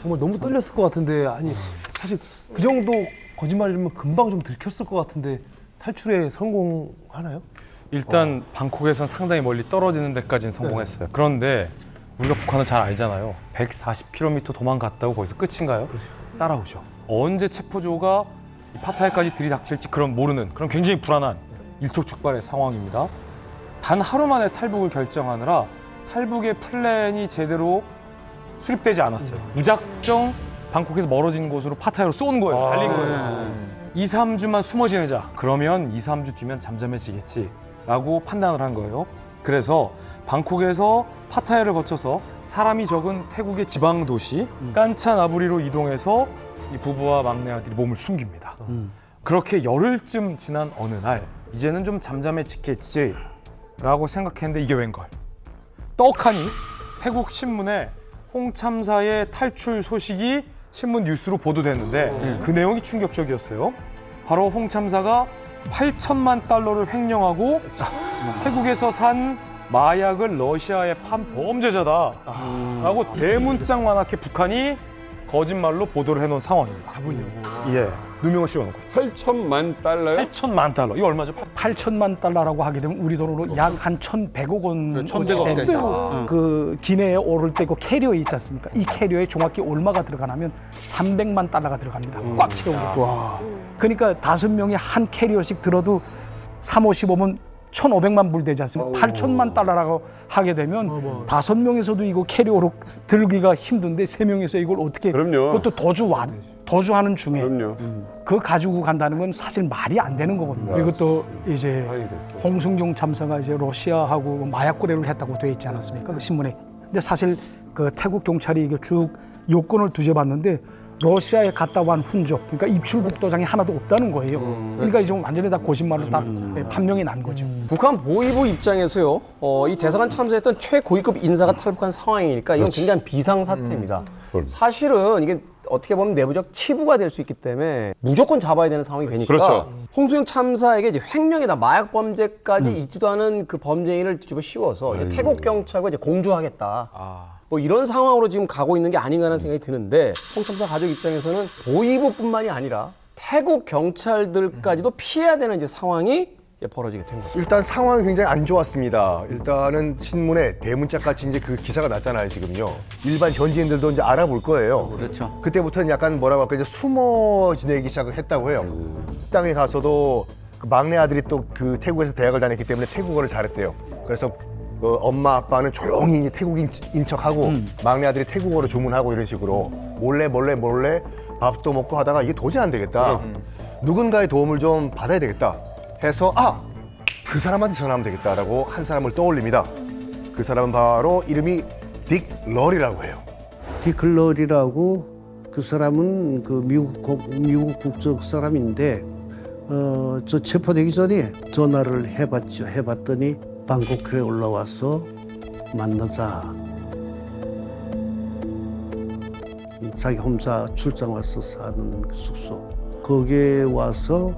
정말 너무 떨렸을 것 같은데 아니 사실 그 정도 거짓말이면 금방 좀 들켰을 것 같은데 탈출에 성공하나요? 일단 방콕에선 상당히 멀리 떨어지는 데까지는 성공했어요. 그런데 우리가 북한을 잘 알잖아요. 140km 도망갔다고 거기서 끝인가요? 따라오죠. 언제 체포조가 이 파타야까지 들이닥칠지 그런 모르는 그런 굉장히 불안한 일촉즉발의 상황입니다. 단 하루 만에 탈북을 결정하느라 탈북의 플랜이 제대로 수립되지 않았어요. 무작정 방콕에서 멀어진 곳으로 파타야로 쏜 거예요. 달린 거예요. 2, 3주만 숨어 지내자. 그러면 2, 3주 뒤면 잠잠해지겠지. 라고 판단을 한 거예요. 그래서 방콕에서 파타야를 거쳐서 사람이 적은 태국의 지방 도시 깐차나부리로 이동해서 이 부부와 막내 아들이 몸을 숨깁니다. 그렇게 열흘쯤 지난 어느 날 이제는 좀 잠잠해지겠지 라고 생각했는데 이게 웬걸. 떡하니 태국 신문에 홍 참사의 탈출 소식이 신문 뉴스로 보도됐는데 그 내용이 충격적이었어요. 바로 홍 참사가 8천만 달러를 횡령하고 태국에서 산 마약을 러시아에 판 범죄자다라고 대문짝만하게 북한이 거짓말로 보도를 해놓은 상황입니다. 잡으려고. 예, 누명을 씌워놓고. 8천만 달러요? 8천만 달러. 이거 얼마죠? 8천만 달러라고 하게 되면 우리 돈으로 약 한 1,100억 원. 1,100억 되죠. 그 기내에 오를 때 그 캐리어 있지 않습니까? 이 캐리어에 정확히 얼마가 들어가냐면 300만 달러가 들어갑니다. 꽉 채우고. 그러니까 5명이 한 캐리어씩 들어도 3, 5, 15면 1,500만 불 되지 않습니까? 8천만 달러라고 하게 되면 5명에서도 이거 캐리어로 들기가 힘든데 3명에서 이걸 어떻게 그럼요. 그것도 도주하는 중에 그럼요. 그거 가지고 간다는 건 사실 말이 안 되는 거거든요. 그리고 또 이제 홍순경 참사가 이제 러시아하고 마약 거래를 했다고 돼 있지 않았습니까? 그 신문에. 근데 사실 그 태국 경찰이 이게 쭉 요건을 뒤져봤는데 러시아에 갔다 온 흔적, 그러니까 입출국 도장이 하나도 없다는 거예요. 그러니까 이제 완전히 다 거짓말로 딱 판명이 난 거죠. 북한 보위부 입장에서요, 이 대사관 참사했던 최고위급 인사가 탈북한 상황이니까 이건 굉장히 비상사태입니다. 사실은 이게 어떻게 보면 내부적 치부가 될 수 있기 때문에 무조건 잡아야 되는 상황이 되니까 그렇죠. 홍수영 참사에게 이제 횡령이나 마약 범죄까지 있지도 않은 그 범죄인을 뒤집어 씌워서 이제 태국 경찰과 이제 공조하겠다. 뭐 이런 상황으로 지금 가고 있는 게 아닌가 하는 생각이 드는데 홍 참사 가족 입장에서는 보위부뿐만이 아니라 태국 경찰들까지도 피해야 되는 이제 상황이 벌어지게 된 거죠. 일단 상황이 굉장히 안 좋았습니다. 일단은 신문에 대문짝같이 이제 그 기사가 났잖아요, 지금요. 일반 현지인들도 이제 알아볼 거예요. 그렇죠. 그때부터는 약간 뭐라고 할까, 이제 숨어 지내기 시작을 했다고 해요. 땅에 가서도 그 막내 아들이 또 그 태국에서 대학을 다녔기 때문에 태국어를 잘했대요. 그래서 그 엄마 아빠는 조용히 태국인 척하고 막내 아들이 태국어로 주문하고 이런 식으로 몰래 밥도 먹고 하다가 이게 도저히 안 되겠다. 누군가의 도움을 좀 받아야 되겠다 해서 그 사람한테 전화하면 되겠다라고 한 사람을 떠올립니다. 그 사람은 바로 이름이 딕 러리라고 해요. 디클 러리라고 그 사람은 그 미국 국적 사람인데 저 체포되기 전에 전화를 해봤죠. 해봤더니 방콕에 올라와서 만나자. 자기 혼자 출장 와서 사는 그 숙소. 거기에 와서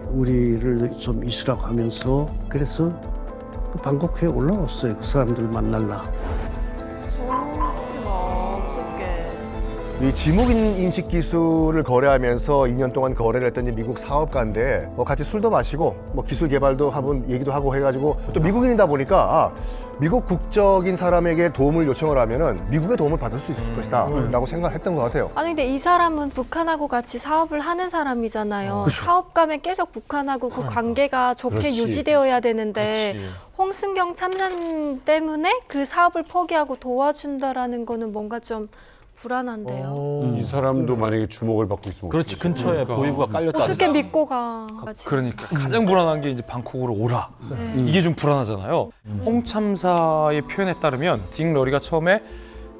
우리를 좀 있으라고 하면서 그래서 방콕에 올라왔어요. 그 사람들 만날라. 이 지목인 인식 기술을 거래하면서 2년 동안 거래를 했던 이 미국 사업가인데 같이 술도 마시고 기술 개발도 한번 얘기도 하고 해가지고 또 미국인이다 보니까 미국 국적인 사람에게 도움을 요청을 하면은 미국의 도움을 받을 수 있을 것이다 라고 생각을 했던 것 같아요. 아니 근데 이 사람은 북한하고 같이 사업을 하는 사람이잖아요. 그렇죠. 사업가면 계속 북한하고 그 관계가 좋게 그렇지. 유지되어야 되는데 홍순경 참사님 때문에 그 사업을 포기하고 도와준다라는 거는 뭔가 좀 불안한데요. 이 사람도 만약에 주목을 받고 있으면 그렇지, 근처에 보이부가 깔렸다. 어떻게 믿고 가? 그러니까 가장 불안한 게 이제 방콕으로 오라. 이게 좀 불안하잖아요. 홍 참사의 표현에 따르면 딕 러리가 처음에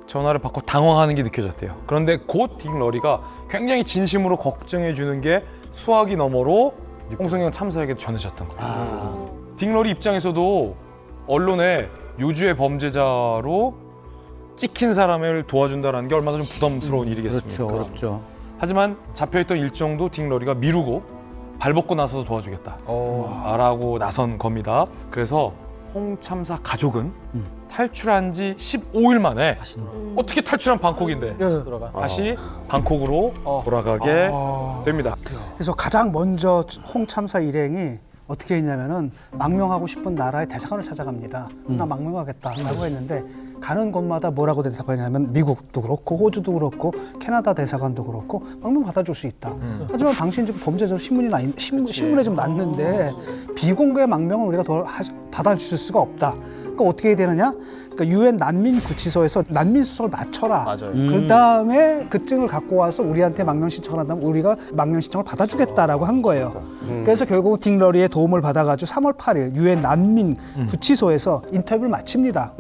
전화를 받고 당황하는 게 느껴졌대요. 그런데 곧 딕 러리가 굉장히 진심으로 걱정해 주는 게 수화기 너머로 홍순경 참사에게 전해졌던 거예요. 딕 러리 입장에서도 언론에 요주의 범죄자로 찍힌 사람을 도와준다는 게 얼마나 좀 부담스러운 일이겠습니까? 그렇죠. 어렵죠. 하지만 잡혀있던 일정도 딕 러리가 미루고 발벗고 나서서 도와주겠다 라고 나선 겁니다. 그래서 홍 참사 가족은 탈출한 지 15일 만에 어떻게 탈출한 방콕인데 다시 방콕으로 돌아가게 됩니다. 그래서 가장 먼저 홍 참사 일행이 어떻게 했냐면은 망명하고 싶은 나라의 대사관을 찾아갑니다. 나 망명하겠다라고 했는데 가는 곳마다 뭐라고 대답하냐면 미국도 그렇고 호주도 그렇고 캐나다 대사관도 그렇고 망명 받아줄 수 있다. 하지만 당신 지금 범죄자로 신문에 좀 났는데 비공개 망명은 우리가 받아줄 수가 없다. 그러니까 어떻게 해야 되느냐? 그러니까 유엔 난민 구치소에서 난민 수석을 맞춰라. 그 다음에 그 증을 갖고 와서 우리한테 망명 신청을 한다면 우리가 망명 신청을 받아주겠다라고 한 거예요. 그래서 결국 딕 러리의 도움을 받아가지고 3월 8일 유엔 난민 구치소에서 인터뷰를 마칩니다.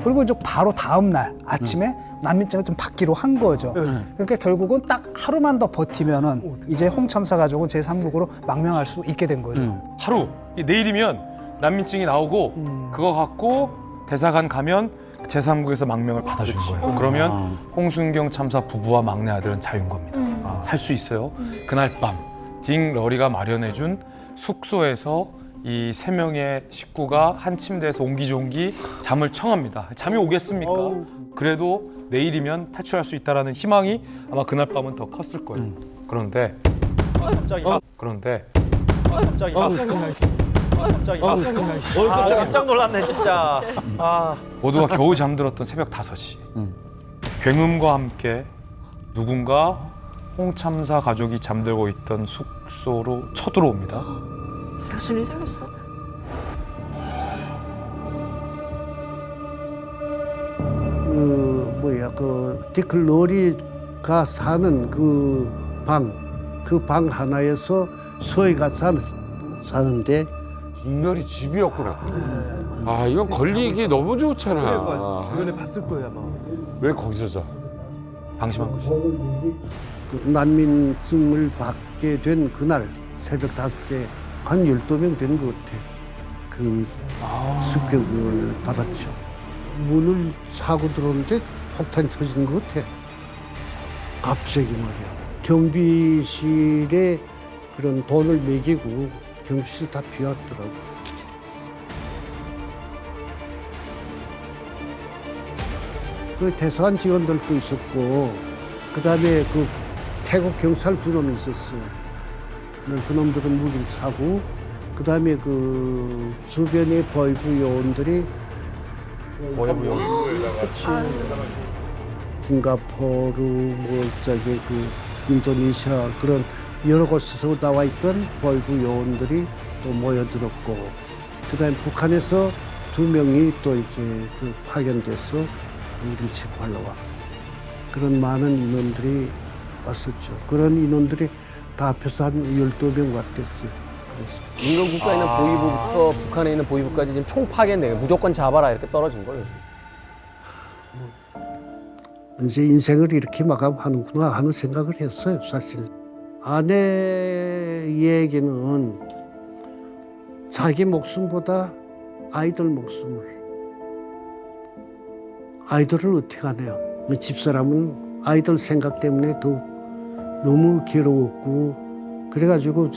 그리고 이제 바로 다음 날 아침에 난민증을 좀 받기로 한 거죠. 그러니까 결국은 딱 하루만 더 버티면은 이제 홍 참사 가족은 제3국으로 망명할 수 있게 된 거죠. 하루, 내일이면 난민증이 나오고 그거 갖고 대사관 가면 제3국에서 망명을 받아주는 거예요. 그러면 홍순경 참사 부부와 막내 아들은 자유인 겁니다. 살 수 있어요. 그날 밤 딕 러리가 마련해준 숙소에서 이 3명의 식구가 한 침대에서 옹기종기 잠을 청합니다. 잠이 오겠습니까? 그래도 내일이면 탈출할 수 있다는 희망이 아마 그날 밤은 더 컸을 거예요. 그런데 깜짝 놀랐네 진짜. 모두가 겨우 잠들었던 새벽 5시 굉음과 함께 누군가 홍 참사 가족이 잠들고 있던 숙소로 쳐들어옵니다. 무슨 일 생겼어? 디클 러리가 사는 그 방 하나에서 서희가 사는데 딕 러리 집이었구나. 이건 걸리기 너무 좋잖아. 주변에 봤을 거예요 아마. 왜 거기서 자? 방심한 거지. 그 난민증을 받게 된 그날 새벽 5시에 한 12명 되는 것 같아. 그 습격을 받았죠. 문을 사고 들어오는데 폭탄이 터지는 것 같아. 갑자기 말이야. 경비실에 그런 돈을 매기고 경비실 다 비웠더라고. 그 대사관 직원들도 있었고, 그 다음에 그 태국 경찰 두 놈이 있었어요. 그 놈들은 무기를 사고 그다음에 그 주변의 보이부 요원들이 싱가포르 뭐 저기 그 인도네시아 그런 여러 곳에서 나와 있던 보이부 요원들이 또 모여들었고 그다음에 북한에서 2명이 또 이제 그 파견돼서 우리를 지구하러 와 그런 많은 인원들이 왔었죠. 그런 인원들이 다 합해서 한 12명 왔겠어요. 그래서 인근 국가에 있는 보위부부터 북한에 있는 보위부까지 지금 총 파견돼 무조건 잡아라 이렇게 떨어진 거예요. 이제 인생을 이렇게 마감하는구나 하는 생각을 했어요, 사실. 아내 얘기는 자기 목숨보다 아이들 목숨을. 아이들을 어떻게 하네요. 집사람은 아이들 생각 때문에 더 너무 괴로웠고 그래가지고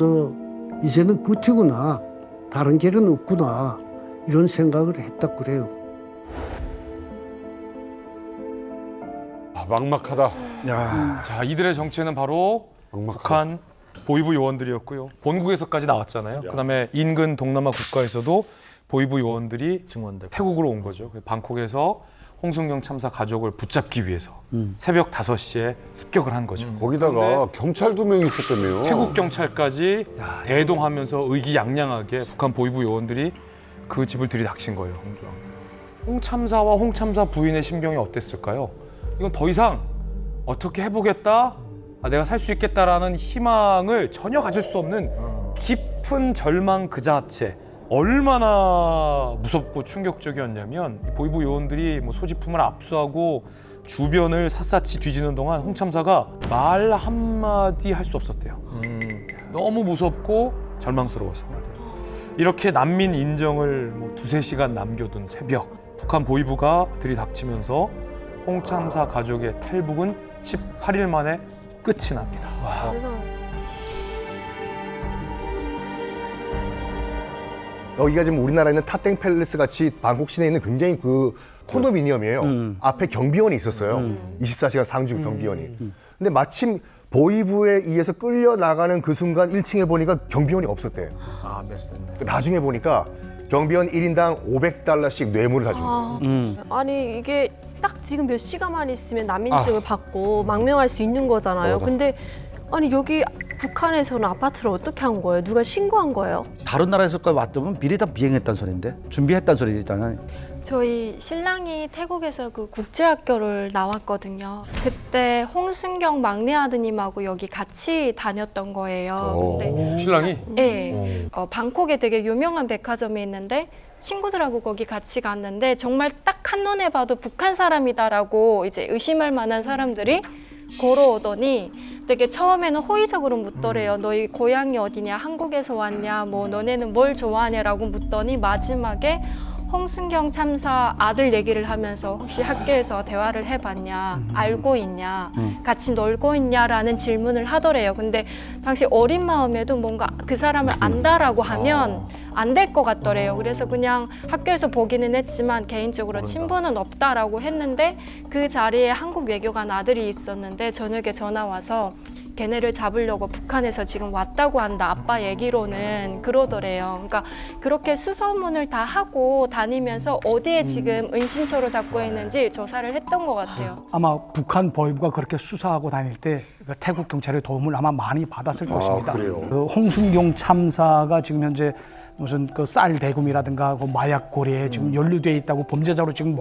이제는 끝이구나. 다른 길은 없구나. 이런 생각을 했다 그래요. 막막하다. 자, 이들의 정체는 바로 북한 보위부 요원들이었고요. 본국에서까지 나왔잖아요. 그다음에 인근 동남아 국가에서도 보위부 요원들이 태국으로 온 거죠. 방콕에서 홍순경 참사 가족을 붙잡기 위해서 새벽 5시에 습격을 한 거죠. 거기다가 경찰 2명이 있었다며요. 태국 경찰까지 대동하면서 의기양양하게 북한 보위부 요원들이 그 집을 들이닥친 거예요. 홍 참사와 홍 참사 부인의 심경이 어땠을까요? 이건 더 이상 어떻게 해보겠다, 내가 살 수 있겠다라는 희망을 전혀 가질 수 없는 깊은 절망 그 자체. 얼마나 무섭고 충격적이었냐면 보위부 요원들이 뭐 소지품을 압수하고 주변을 샅샅이 뒤지는 동안 홍 참사가 말 한마디 할 수 없었대요. 너무 무섭고 절망스러워서. 이렇게 난민 인정을 뭐 2-3시간 남겨둔 새벽, 북한 보위부가 들이닥치면서 홍 참사 가족의 탈북은 18일 만에 끝이 납니다. 여기가 지금 우리나라에 있는 타땡 팰리스 같이 방콕 시내에 있는 굉장히 그 콘도미니엄이에요. 앞에 경비원이 있었어요. 24시간 상주 경비원이. 근데 마침 보위부에 의해서 끌려 나가는 그 순간 1층에 보니까 경비원이 없었대. 나중에 보니까 경비원 1인당 $500씩 뇌물을 다 준 거예요. 아니 이게 딱 지금 몇 시간만 있으면 난민증을 받고 망명할 수 있는 거잖아요. 근데 아니 여기 북한에서는 아파트를 어떻게 한 거예요? 누가 신고한 거예요? 다른 나라에서까지 왔다면 미리 다 비행했다는 소리인데 준비했다는 소리잖아요. 저희 신랑이 태국에서 그 국제학교를 나왔거든요. 그때 홍순경 막내 아드님하고 여기 같이 다녔던 거예요. 근데 신랑이? 네. 방콕에 되게 유명한 백화점이 있는데 친구들하고 거기 같이 갔는데 정말 딱 한눈에 봐도 북한 사람이다라고 이제 의심할 만한 사람들이 걸어오더니 되게 처음에는 호의적으로 묻더래요. 너희 고향이 어디냐? 한국에서 왔냐? 뭐 너네는 뭘 좋아하냐라고 묻더니 마지막에 홍순경 참사 아들 얘기를 하면서 혹시 학교에서 대화를 해봤냐? 알고 있냐? 같이 놀고 있냐라는 질문을 하더래요. 근데 당시 어린 마음에도 뭔가 그 사람을 안다라고 하면 안 될 것 같더래요. 그래서 그냥 학교에서 보기는 했지만 개인적으로 친분은 없다라고 했는데 그 자리에 한국 외교관 아들이 있었는데 저녁에 전화 와서 걔네를 잡으려고 북한에서 지금 왔다고 한다. 아빠 얘기로는 그러더래요. 그러니까 그렇게 수소문을 다 하고 다니면서 어디에 지금 은신처로 잡고 있는지 조사를 했던 것 같아요. 아마 북한 보위부가 그렇게 수사하고 다닐 때 태국 경찰의 도움을 아마 많이 받았을 것입니다. 그 홍순경 참사가 지금 현재 무슨 그 쌀 대금이라든가 그 마약 거래에 지금 연루돼 있다고 범죄자로 지금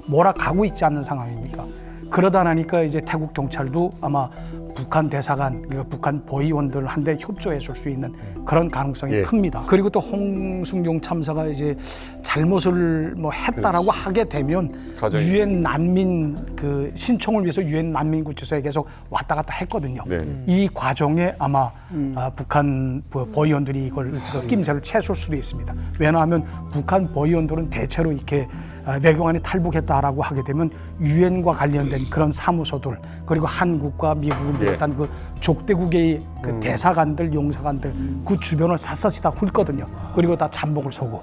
몰아가고 있지 않는 상황입니까? 그러다 나니까 이제 태국 경찰도 아마 북한 대사관, 그러니까 북한 보위원들한테 협조했을 수 있는 그런 가능성이 큽니다. 그리고 또 홍순경 참사가 이제 잘못을 뭐 했다라고 하게 되면 유엔 난민 그 신청을 위해서 유엔 난민 구치소에 계속 왔다 갔다 했거든요. 이 과정에 아마 북한 보위원들이 이걸 낌새를 채술 수도 있습니다. 왜냐하면 북한 보위원들은 대체로 이렇게 외교관이 탈북했다라고 하게 되면 유엔과 관련된 그런 사무소들 그리고 한국과 미국을 비롯한 그 족대국의 그 대사관들, 용사관들 그 주변을 샅샅이 다 훑거든요. 그리고 다 잠복을 서고.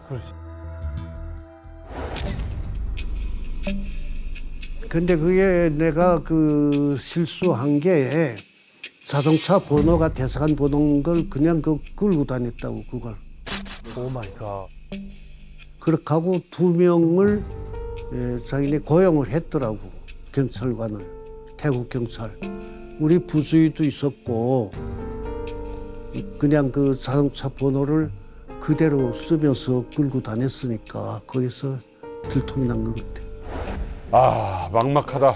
근데 그게 내가 그 실수한 게 자동차 번호가 대사관 번호인 걸 그냥 끌고 다녔다고 그걸. 오 마이 갓. 그렇게 하고 2명을 자기네 고용을 했더라고. 경찰관을. 태국 경찰. 우리 부수위도 있었고 그냥 그 자동차 번호를 그대로 쓰면서 끌고 다녔으니까 거기서 들통이 난 것 같아. 아, 막막하다.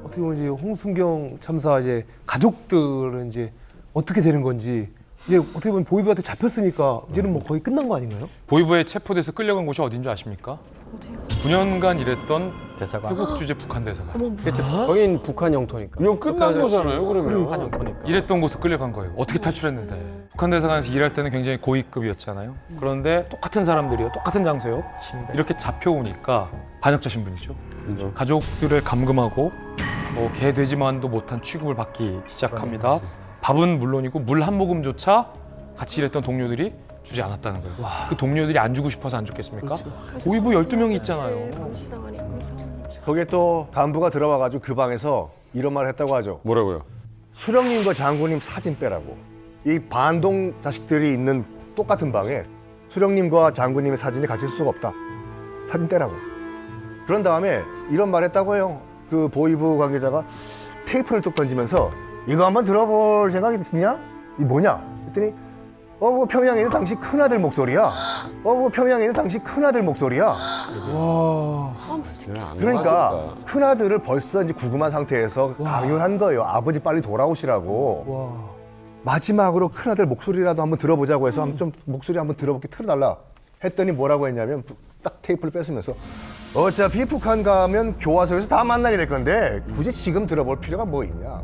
어떻게 보면 이제 홍순경 참사 이제 가족들은 이제 어떻게 되는 건지 이제 어떻게 보면 보이부한테 잡혔으니까 이제는 뭐 거의 끝난 거 아닌가요? 보이부에 체포돼서 끌려간 곳이 어딘 줄 아십니까? 9년간 일했던 대사관. 태국 주재 북한 대사관. 그렇죠. 거긴 북한 영토니까. 이거 끝난 거잖아요, 그러면. 북한 영토니까. 일했던 곳을 끌려간 거예요. 어떻게 탈출했는데. 북한 대사관에서 일할 때는 굉장히 고위급이었잖아요. 그런데 똑같은 사람들이요. 똑같은 장소요. 이렇게 잡혀오니까 반역자 신분이죠. 그렇죠. 가족들을 감금하고 개 돼지만도 못한 취급을 받기 시작합니다. 밥은 물론이고 물 한 모금조차 같이 일했던 동료들이 주지 않았다는 거예요. 그 동료들이 안 주고 싶어서 안 줬겠습니까? 보이부 12명이 있잖아요. 거기에 또 간부가 들어와가지고 그 방에서 이런 말을 했다고 하죠. 뭐라고요? 수령님과 장군님 사진 빼라고. 이 반동 자식들이 있는 똑같은 방에 수령님과 장군님의 사진이 같이 있을 수가 없다. 사진 떼라고. 그런 다음에 이런 말 했다고 해요. 그 보이부 관계자가 테이프를 뚝 던지면서 이거 한번 들어볼 생각이 있냐? 이 뭐냐? 그랬더니 뭐 평양에 있는 당시 큰아들 목소리야. 뭐 평양에 있는 당시 큰아들 목소리야. 와. 그러니까 큰아들을 벌써 이제 구금한 상태에서 강요한 거예요. 아버지 빨리 돌아오시라고. 와. 마지막으로 큰아들 목소리라도 한번 들어보자고 해서 좀 목소리 한번 들어볼게 틀어달라 했더니 뭐라고 했냐면 딱 테이프를 뺏으면서 어차피 북한 가면 교화소에서 다 만나게 될 건데 굳이 지금 들어볼 필요가 뭐 있냐.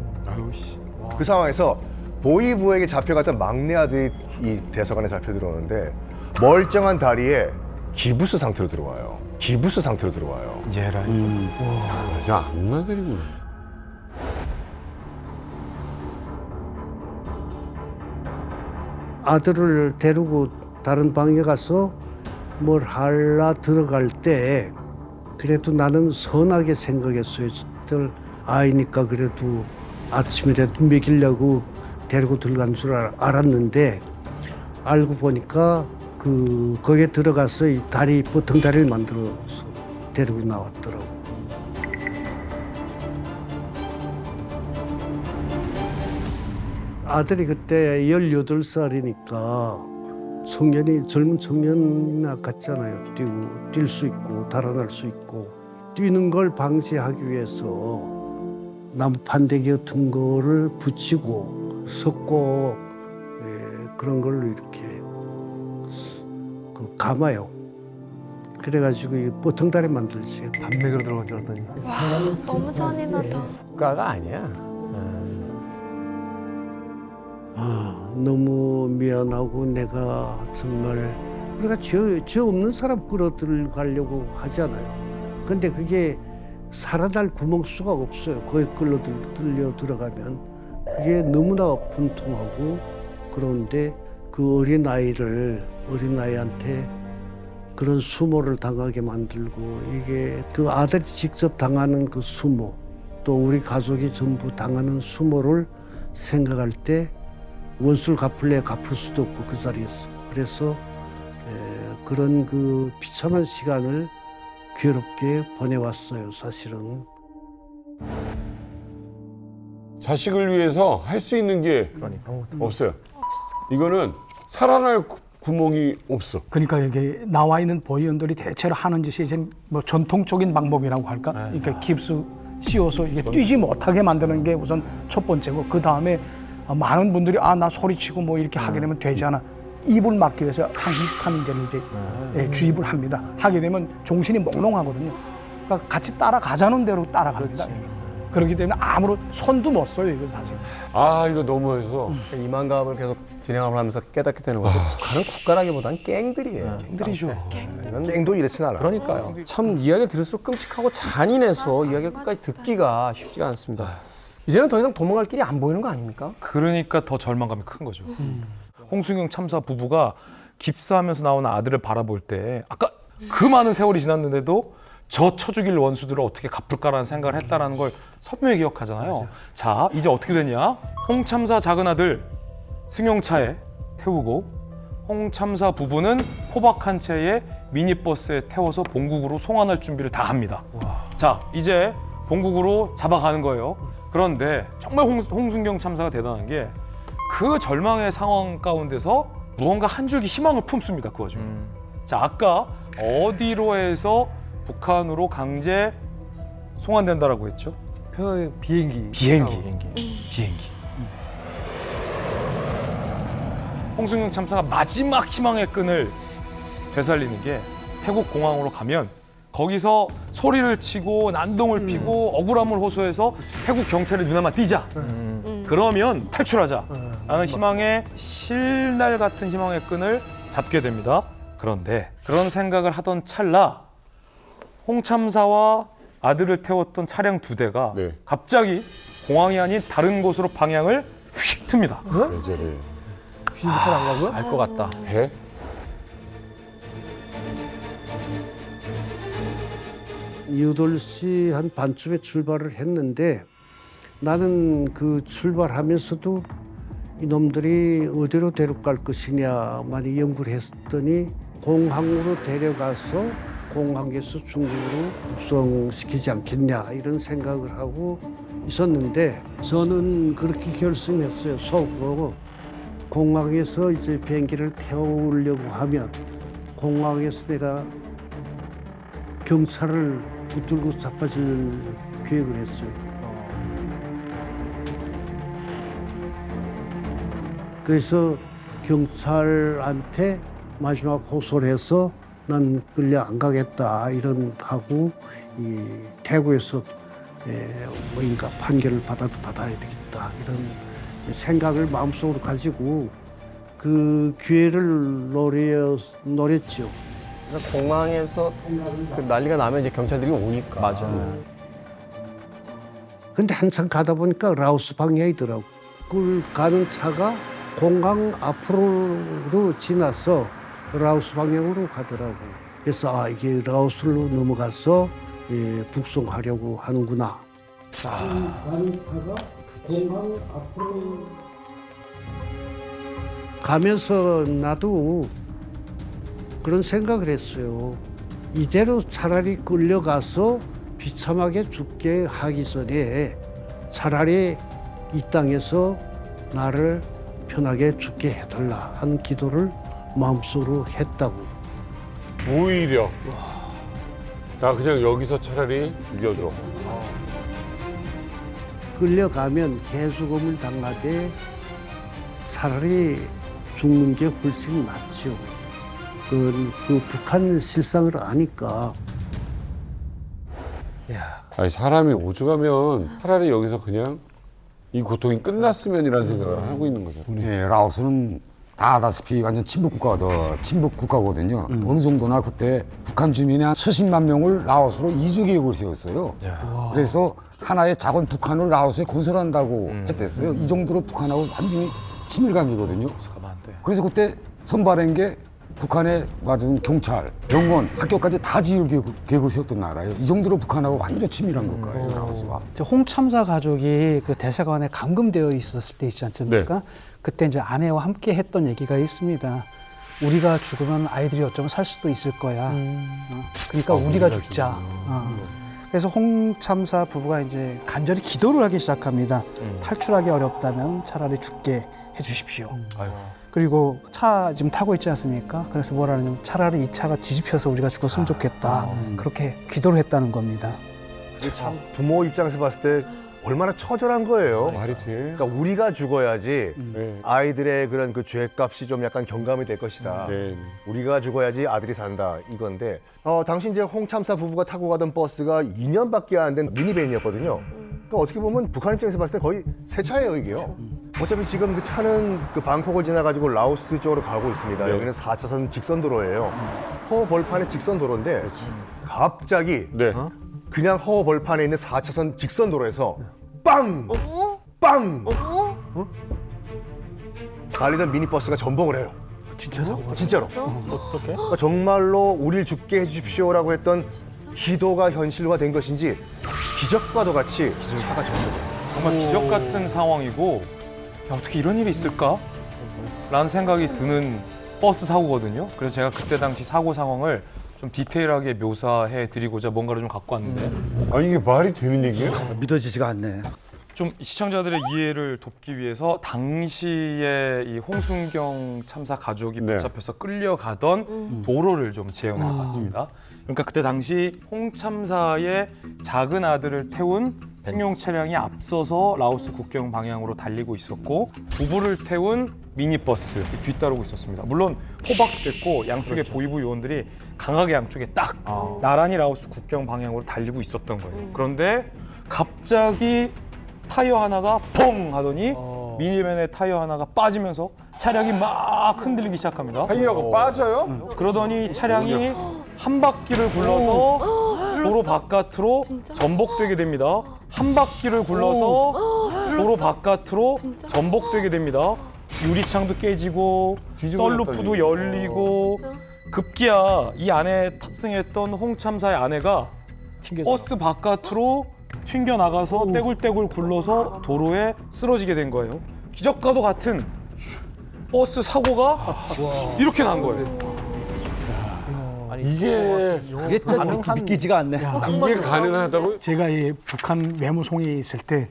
그 상황에서 보이부에게 잡혀갔던 막내 아들이 이 대사관에 잡혀 들어오는데 멀쩡한 다리에 기부스 상태로 들어와요. 기부스 상태로 들어와요. 얘라. 저 악마들이구나. 아들을 데리고 다른 방에 가서 뭘 하려 들어갈 때 그래도 나는 선하게 생각했어요. 들 아이니까 그래도 아침이라도 먹이려고 데리고 들어간 줄 알았는데 알고 보니까 거기에 들어가서 이 다리 보통 다리를 만들어서 데리고 나왔더라고. 아들이 그때 18살이니까 젊은 청년이나 같잖아요. 뛸 수 있고 달아날 수 있고 뛰는 걸 방지하기 위해서 나무 판대기 같은 거를 붙이고 섞고 그런 걸로 이렇게 감아요. 그래가지고 이 보통다리 만들지. 반맥으로 들어간 줄 알았더니. 와, 너무 잔인하다. 국가가 아니야. 너무 미안하고 내가 정말 우리가 죄 없는 사람 끌어들가려고 하잖아요. 근데 그게 살아날 구멍 수가 없어요. 거기 끌려 들어가면 그게 너무나 분통하고 그런데 그 어린아이한테 그런 수모를 당하게 만들고 이게 그 아들이 직접 당하는 그 수모 또 우리 가족이 전부 당하는 수모를 생각할 때 원수를 갚을 수도 없고 그 자리에서 그래서 그런 그 비참한 시간을 괴롭게 보내왔어요. 사실은 자식을 위해서 할 수 있는 게 없어요. 이거는 살아날 구멍이 없어. 그러니까 여기 나와 있는 보위원들이 대체로 하는 짓이 이제 뭐 전통적인 방법이라고 할까? 그러니까 깁스 씌워서 이게 뛰지 못하게 만드는 게 우선 첫 번째고 그 다음에 많은 분들이 나 소리치고 뭐 이렇게 하게 되면 되지 않아. 입을 막기 위해서 항히스타민제를 이제 주입을 합니다. 하게 되면 정신이 몽롱하거든요. 그러니까 같이 따라가자는 대로 따라갑니다. 그렇기 때문에 아무런 손도 못 써요, 이거 사실. 이거 너무해서. 이만감을 계속 진행을 하면서 깨닫게 되는 거죠. 북한은 국가라기보다는 갱들이에요. 갱들이죠. 갱도 이렇진 않아. 그러니까요. 참 이야기를 들을수록 끔찍하고 잔인해서 이야기를 끝까지 듣기가 쉽지가 않습니다. 이제는 더 이상 도망갈 길이 안 보이는 거 아닙니까? 그러니까 더 절망감이 큰 거죠. 홍순경 참사 부부가 깁스하면서 나오는 아들을 바라볼 때 아까 그 많은 세월이 지났는데도 저 쳐죽일 원수들을 어떻게 갚을까라는 생각을 했다는 걸 선명히 기억하잖아요. 맞아. 자, 이제 어떻게 되냐? 홍 참사 작은 아들 승용차에 태우고 홍참사 부부는 포박한 채에 미니버스에 태워서 본국으로 송환할 준비를 다 합니다. 자, 이제 본국으로 잡아가는 거예요. 그런데 정말 홍순경 참사가 대단한 게 그 절망의 상황 가운데서 무언가 한 줄기 희망을 품습니다. 그 와중에. 자, 아까 어디로 해서 북한으로 강제 송환된다라고 했죠? 비행기. 홍순경 참사가 마지막 희망의 끈을 되살리는 게 태국 공항으로 가면 거기서 소리를 치고 난동을 피고 억울함을 호소해서 태국 경찰의 눈에만 띄자. 그러면 탈출하자. 라는 희망의 실날 같은 희망의 끈을 잡게 됩니다. 그런데 그런 생각을 하던 찰나 홍 참사와 아들을 태웠던 차량 2대가 네. 갑자기 공항이 아닌 다른 곳으로 방향을 휙 틉니다. 알 것 같다. 배? 여덟 시 한 반쯤에 출발을 했는데 나는 그 출발하면서도 이놈들이 어디로 데려갈 것이냐 많이 연구를 했더니 공항으로 데려가서 공항에서 중국으로 북송시키지 않겠냐 이런 생각을 하고 있었는데 저는 그렇게 결심했어요. 속으로 공항에서 이제 비행기를 태우려고 하면 공항에서 내가 경찰을 붙들고 자빠질 계획을 했어요. 그래서 경찰한테 마지막 호소를 해서 난 끌려 안 가겠다 이런 하고 이 태국에서 뭔가 판결을 받아야 되겠다 이런 생각을 마음속으로 가지고 그 기회를 노렸죠. 그러니까 공항에서 그 난리가 나면 이제 경찰들이 오니까. 맞아. 근데 항상 가다 보니까 라오스 방향이더라고. 그 가는 차가 공항 앞으로 지나서 라오스 방향으로 가더라고. 그래서 아 이게 라오스로 넘어가서 북송하려고 하는구나. 가는 차가 공항 앞으로 가면서 나도 그런 생각을 했어요. 이대로 차라리 끌려가서 비참하게 죽게 하기 전에 차라리 이 땅에서 나를 편하게 죽게 해달라 하는 기도를 마음속으로 했다고. 오히려 나 그냥 여기서 차라리 죽여줘. 끌려가면 개수검을 당하되 차라리 죽는 게 훨씬 낫죠. 그 북한 실상을 아니까. 아니 사람이 오죽하면 차라리 여기서 그냥 이 고통이 끝났으면이라는 생각을 하고 있는 거죠. 예, 라오스는 다 아다시피 완전 침묵 국가거든요. 어느 정도나 그때 북한 주민이 한 수십만 명을 라오스로 이주 계획을 세웠어요. 그래서 하나의 작은 북한을 라오스에 건설한다고 했댔어요. 이 정도로 북한하고 완전히 친밀 관계거든요. 그래서 그때 선발한 게 북한의 맞은 경찰, 병원, 학교까지 다 지을 계획을 세웠던 나라예요. 이 정도로 북한하고 완전 친밀한 국가예요, 라오스와. 홍 참사 가족이 그 대사관에 감금되어 있었을 때 있지 않습니까? 그때 이제 아내와 함께 했던 얘기가 있습니다. 우리가 죽으면 아이들이 어쩌면 살 수도 있을 거야. 그러니까 우리가 죽자. 그래서 홍 참사 부부가 이제 간절히 기도를 하기 시작합니다. 탈출하기 어렵다면 차라리 죽게 해주십시오. 그리고 차 지금 타고 있지 않습니까? 그래서 뭐라냐면 차라리 이 차가 뒤집혀서 우리가 죽었으면 좋겠다. 그렇게 기도를 했다는 겁니다. 참 부모 입장에서 봤을 때 얼마나 처절한 거예요. 말이 돼. 그러니까 우리가 죽어야지 아이들의 그런 그 죄값이 좀 약간 경감이 될 것이다. 우리가 죽어야지 아들이 산다 이건데 당시 이제 홍 참사 부부가 타고 가던 버스가 2년밖에 안 된 미니밴이었거든요. 그러니까 어떻게 보면 북한 입장에서 봤을 때 거의 새 차예요 이게요. 어차피 지금 그 차는 그 방콕을 지나가지고 라오스 쪽으로 가고 있습니다. 여기는 4차선 직선 도로예요. 허 벌판의 직선 도로인데 갑자기 그냥 허 벌판에 있는 4차선 직선 도로에서 빵! 빵! 달리던 미니버스가 전복을 해요. 진짜 사고가 진짜로. 어떻게? 그러니까 정말로 우리를 죽게 해주십시오라고 했던 기도가 현실화된 것인지 기적과도 같이 차가 전복해요. 정말 기적 같은 상황이고 야, 어떻게 이런 일이 있을까? 라는 생각이 드는 버스 사고거든요. 그래서 제가 그때 당시 사고 상황을 좀 디테일하게 묘사해 드리고자 뭔가를 좀 갖고 왔는데 아니 이게 말이 되는 얘기예요? 믿어지지가 않네. 좀 시청자들의 이해를 돕기 위해서 당시에 이 홍순경 참사 가족이 네. 붙잡혀서 끌려가던 도로를 좀 재현해 봤습니다. 그러니까 그때 당시 홍 참사의 작은 아들을 태운 승용 차량이 앞서서 라오스 국경 방향으로 달리고 있었고 부부를 태운 미니버스 뒤따르고 있었습니다. 물론 포박됐고 양쪽에 보이부 요원들이 강하게 양쪽에 딱 나란히 라오스 국경 방향으로 달리고 있었던 거예요. 그런데 갑자기 타이어 하나가 펑 하더니 미니밴의 타이어 하나가 빠지면서 차량이 막 흔들리기 시작합니다. 타이어가 빠져요? 그러더니 차량이 한 바퀴를 굴러서 도로 바깥으로 전복되게 됩니다. 한 바퀴를 굴러서 도로 바깥으로 전복되게 됩니다. 유리창도 깨지고 썬루프도 열리고 급기야 이 안에 탑승했던 홍 참사의 아내가 버스 바깥으로 튕겨나가서 떼굴떼굴 굴러서 도로에 쓰러지게 된 거예요. 기적과도 같은 버스 사고가 이렇게 난 거예요. 이게 믿기지가 않네. 이게 가능하다고요? 제가 이 북한 외무송에 있을 때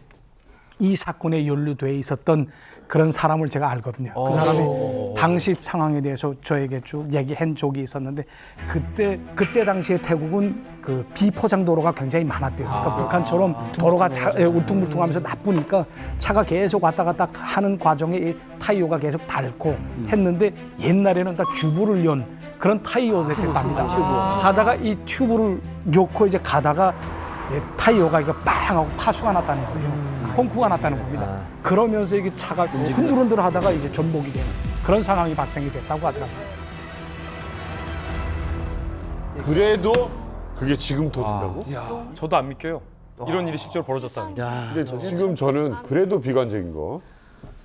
이 사건에 연루돼 있었던 그런 사람을 제가 알거든요. 그 사람이 당시 상황에 대해서 저에게 쭉 얘기한 적이 있었는데 그때 당시에 태국은 그 비포장 도로가 굉장히 많았대요. 그러니까 북한처럼 도로가 울퉁불퉁하면서 나쁘니까 차가 계속 왔다 갔다 하는 과정에 이 타이어가 계속 닳고 했는데 옛날에는 다 튜브를 연 그런 타이어였을 겁니다. 하다가 이 튜브를 놓고 이제 가다가 이제 타이어가 이거 빵 하고 파수가 났다는 거예요. 펑크가 났다는 겁니다. 그러면서 이게 차가 흔들흔들 하다가 이제 전복이 되는 그런 상황이 발생이 됐다고 하더라고요. 그래도 그게 지금 터진다고? 저도 안 믿겨요. 이런 일이 실제로 벌어졌다는 게. 근데 지금 저는 그래도 비관적인 거.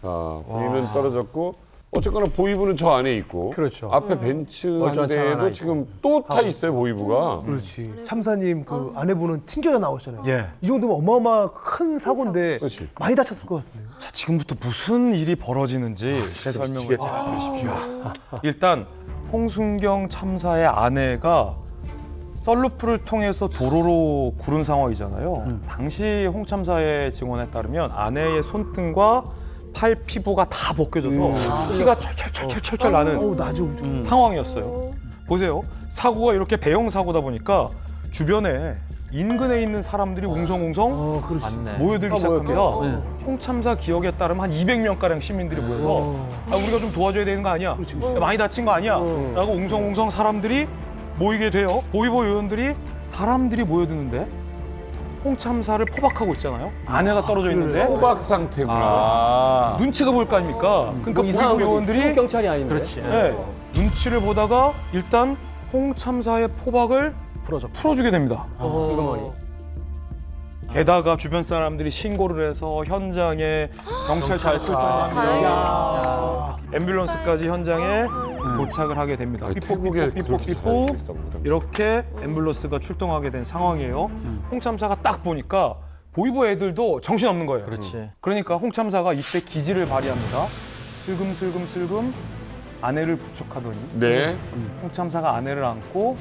보이는 떨어졌고 어쨌거나 보이부는 저 안에 있고 그렇죠. 앞에 벤츠 한 대에도 지금 또 타 있어요 보이부가. 그렇지. 참사님 그 아내분은 튕겨져 나오셨잖아요. 예. 이 정도면 어마어마한 큰 사고인데 그렇지. 많이 다쳤을 것 같은데요. 자, 지금부터 무슨 일이 벌어지는지 설명을 드리십시오. 일단 홍순경 참사의 아내가 썰루프를 통해서 도로로 구른 상황이잖아요. 당시 홍 참사의 증언에 따르면 아내의 손등과 팔 피부가 다 벗겨져서 피가 철철철철철 나는 상황이었어요. 보세요. 사고가 이렇게 배형 사고다 보니까 주변에 인근에 있는 사람들이 웅성웅성 모여들기 시작합니다. 홍 참사 기억에 따르면 한 200명가량 시민들이 모여서 우리가 좀 도와줘야 되는 거 아니야? 야, 많이 다친 거 아니야? 라고 웅성웅성 사람들이 모이게 돼요. 보이보 요원들이 사람들이 모여드는데 홍 참사를 포박하고 있잖아요. 아내가 떨어져 있는데 포박 상태구나. 눈치가 보일 거 아닙니까? 그러니까 보이보 요원들이 경찰이 아닌데. 그렇지. 네. 눈치를 보다가 일단 홍 참사의 포박을 풀어주게 됩니다. 슬그머니. 게다가 주변 사람들이 신고를 해서 현장에 경찰차 출동합니다. 앰뷸런스까지 현장에 도착을 하게 됩니다. 삐뽀삐뽀 이렇게 앰뷸런스가 출동하게 된 상황이에요. 홍 참사가 딱 보니까 보이보 애들도 정신없는 거예요. 그렇지. 그러니까 홍 참사가 이때 기지를 발휘합니다. 슬금슬금 아내를 부축하더니 네. 홍 참사가 아내를 안고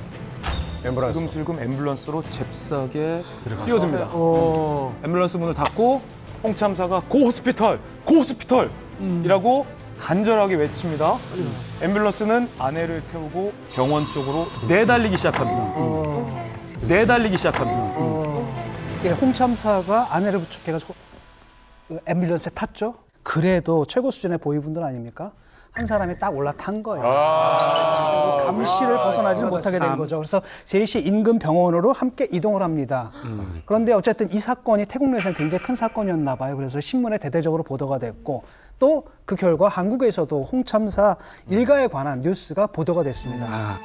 슬금슬금 앰뷸런스로 잽싸게 뛰어듭니다. 앰뷸런스 문을 닫고 홍 참사가 고 호스피털 이라고 간절하게 외칩니다. 앰뷸런스는 아내를 태우고 병원 쪽으로 내달리기 시작합니다. 예, 홍 참사가 아내를 부축해가지고 앰뷸런스에 탔죠. 그래도 최고 수준의 보이분들 아닙니까? 한 사람이 딱 올라탄 거예요. 감시를 벗어나지는 못하게 된 거죠. 그래서 셋이 인근 병원으로 함께 이동을 합니다. 그런데 어쨌든 이 사건이 태국 내에서는 굉장히 큰 사건이었나 봐요. 그래서 신문에 대대적으로 보도가 됐고 또 그 결과 한국에서도 홍 참사 일가에 관한 뉴스가 보도가 됐습니다.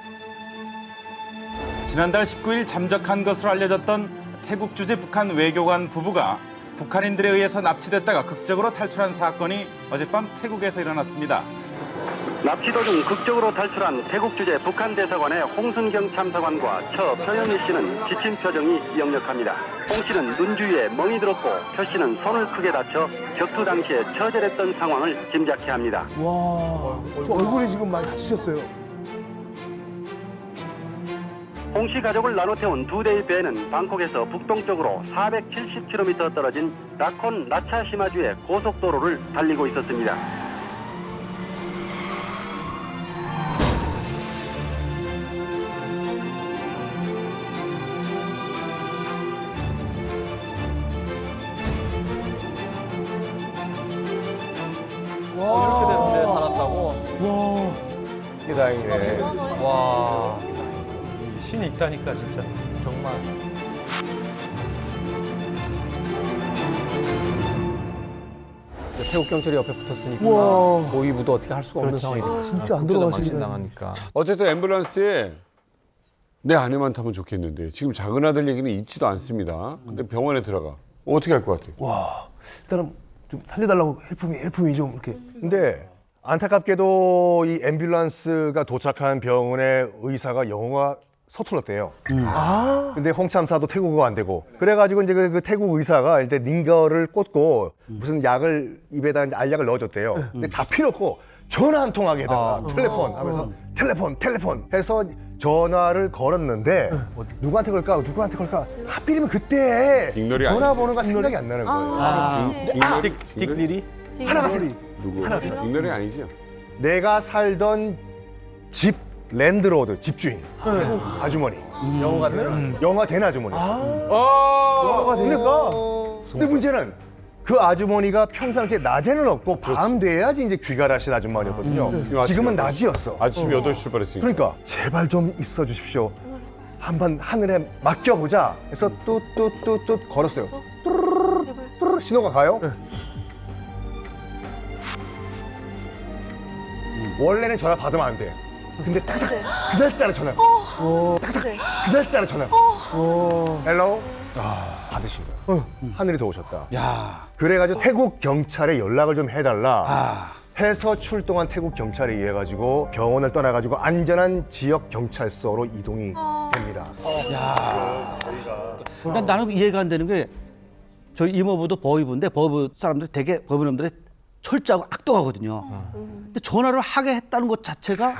지난달 19일 잠적한 것으로 알려졌던 태국 주재 북한 외교관 부부가 북한인들에 의해서 납치됐다가 극적으로 탈출한 사건이 어젯밤 태국에서 일어났습니다. 납치 도중 극적으로 탈출한 태국 주재 북한 대사관의 홍순경 참사관과 처 표현희 씨는 지친 표정이 역력합니다. 홍 씨는 눈 주위에 멍이 들었고 표 씨는 손을 크게 다쳐 격투 당시에 처절했던 상황을 짐작케 합니다. 와, 저 얼굴이 지금 많이 다치셨어요. 홍 씨 가족을 나눠 태운 두 대의 배는 방콕에서 북동쪽으로 470km 떨어진 나콘 라차시마주의 고속도로를 달리고 있었습니다. 이렇게 됐는데 살았다고? 와, 이게 다행이네. 와. 신이 있다니까 진짜. 정말. 태국 경찰이 옆에 붙었으니까 우와. 보이부도 어떻게 할 수가 없는 상황이다. 진짜 안 들어가시네. 당하니까. 어쨌든 앰뷸런스에 내 아내만 타면 좋겠는데 지금 작은 아들 얘기는 있지도 않습니다. 근데 병원에 들어가. 어떻게 할 것 같아요? 와, 일단은 좀 살려달라고 헬품이 좀 이렇게. 근데 안타깝게도 이 앰뷸런스가 도착한 병원의 의사가 영어가 서툴렀대요. 근데 홍참사도 태국어가 안 되고 그래가지고 이제 그 태국 의사가 이제 링거를 꽂고 무슨 약을 입에다 이제 알약을 넣어줬대요. 근데 다 필요 없고 전화 한 통하게다가 텔레폰 하면서 텔레폰 해서 전화를 걸었는데 누구한테 걸까? 하필이면 그때 빅놀이 전화번호가 생각이 안 나는 거예요. 빅놀이? 하나가 누구? 빅놀이 아니죠? 내가 살던 집 랜드로드 집주인 태국 아주머니 영어가 되는 영어가 된 아주머니였어. 영화가 되니까. 근데 문제는 그 아주머니가 평상시에 낮에는 없고 밤 돼야지 이제 귀가를 하신 아주머니였거든요. 지금은 낮이었어. 아침 8시 출발했으니까. 그러니까 제발 좀 있어 주십시오. 한번 하늘에 맡겨보자 해서 뚜뚜뚜뚜 걸었어요. 뚜루루루 신호가 가요. 원래는 전화 받으면 안 돼. 근데 딱딱 그날따라 전화. 딱딱 그날따라 전화. 헬로. 받으신 거야. 하늘이 도우셨다. 그래가지고 태국 경찰에 연락을 좀 해달라. 해서 출동한 태국 경찰에 의해 가지고 병원을 떠나가지고 안전한 지역 경찰서로 이동이 됩니다. 그러니까 나는 이해가 안 되는 게 저희 이모부도 법의부인데 법의 사람들 되게 법의놈들이 철저하고 악독하거든요. 근데 전화를 하게 했다는 것 자체가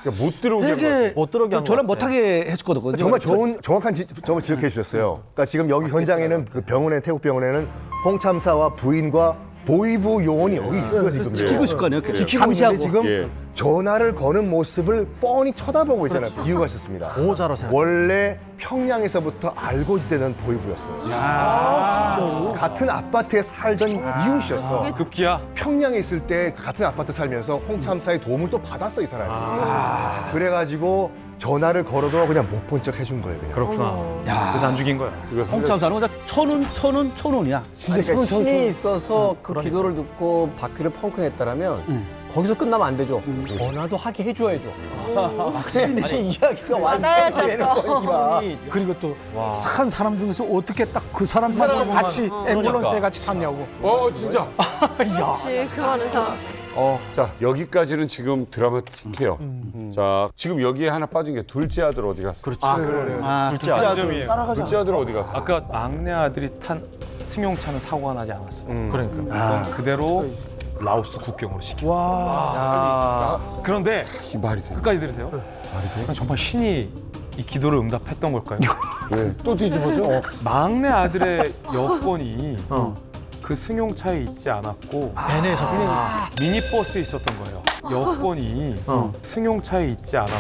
그러니까 못 들어오게 되게 못 들어오게 한 전화 것 못 하게 했었거든요. 정말 정확한 점을 지적해 주셨어요. 그러니까 지금 여기 현장에는 그 병원에 태국 병원에는 홍참사와 부인과 보이부 요원이 여기 있어요 지금. 지키고 있을 거 아니에요. 지키고 감시하고. 있는데 지금 전화를 거는 모습을 뻔히 쳐다보고 있잖아요. 이유가 있었습니다. 보호자로 생각. 원래 평양에서부터 알고 지내던 보이부였어요. 진짜로? 같은 아파트에 살던 이웃이었어. 급기야. 평양에 있을 때 같은 아파트 살면서 홍참사의 도움을 또 받았어 이 사람이. 그래가지고 전화를 걸어도 그냥 못 본 척 해준 거예요. 그냥. 그렇구나. 그래서 안 죽인 거야. 홍참사는 천원이야. 진짜 신이 있어서 그 기도를 듣고 바퀴를 펑크 냈다라면 거기서 끝나면 안 되죠. 전화도 하게 해줘야죠. 신이 이야기가 완성이 되는 거니까. 그리고 또 착한 사람 중에서 어떻게 딱 그 사람만 같이 앰뷸런스에 같이 탔냐고. 진짜. 그렇지, 그 많은 사람. 자, 여기까지는 지금 드라마틱해요. 자, 지금 여기에 하나 빠진 게 둘째 아들 어디 갔어? 그렇지. 둘째 아들. 둘째 아들 어디 갔어? 아까 막내 아들이 탄 승용차는 사고가 나지 않았어. 그러니까 그대로 라오스 국경으로 시켜. 그런데 이 말이 돼. 끝까지 들으세요. 정말 신이 이 기도를 응답했던 걸까요? 네. 또 뒤집어져? 막내 아들의 여권이 그 승용차에 있지 않았고 벤에서 미니버스에 있었던 거예요. 여권이 승용차에 있지 않았고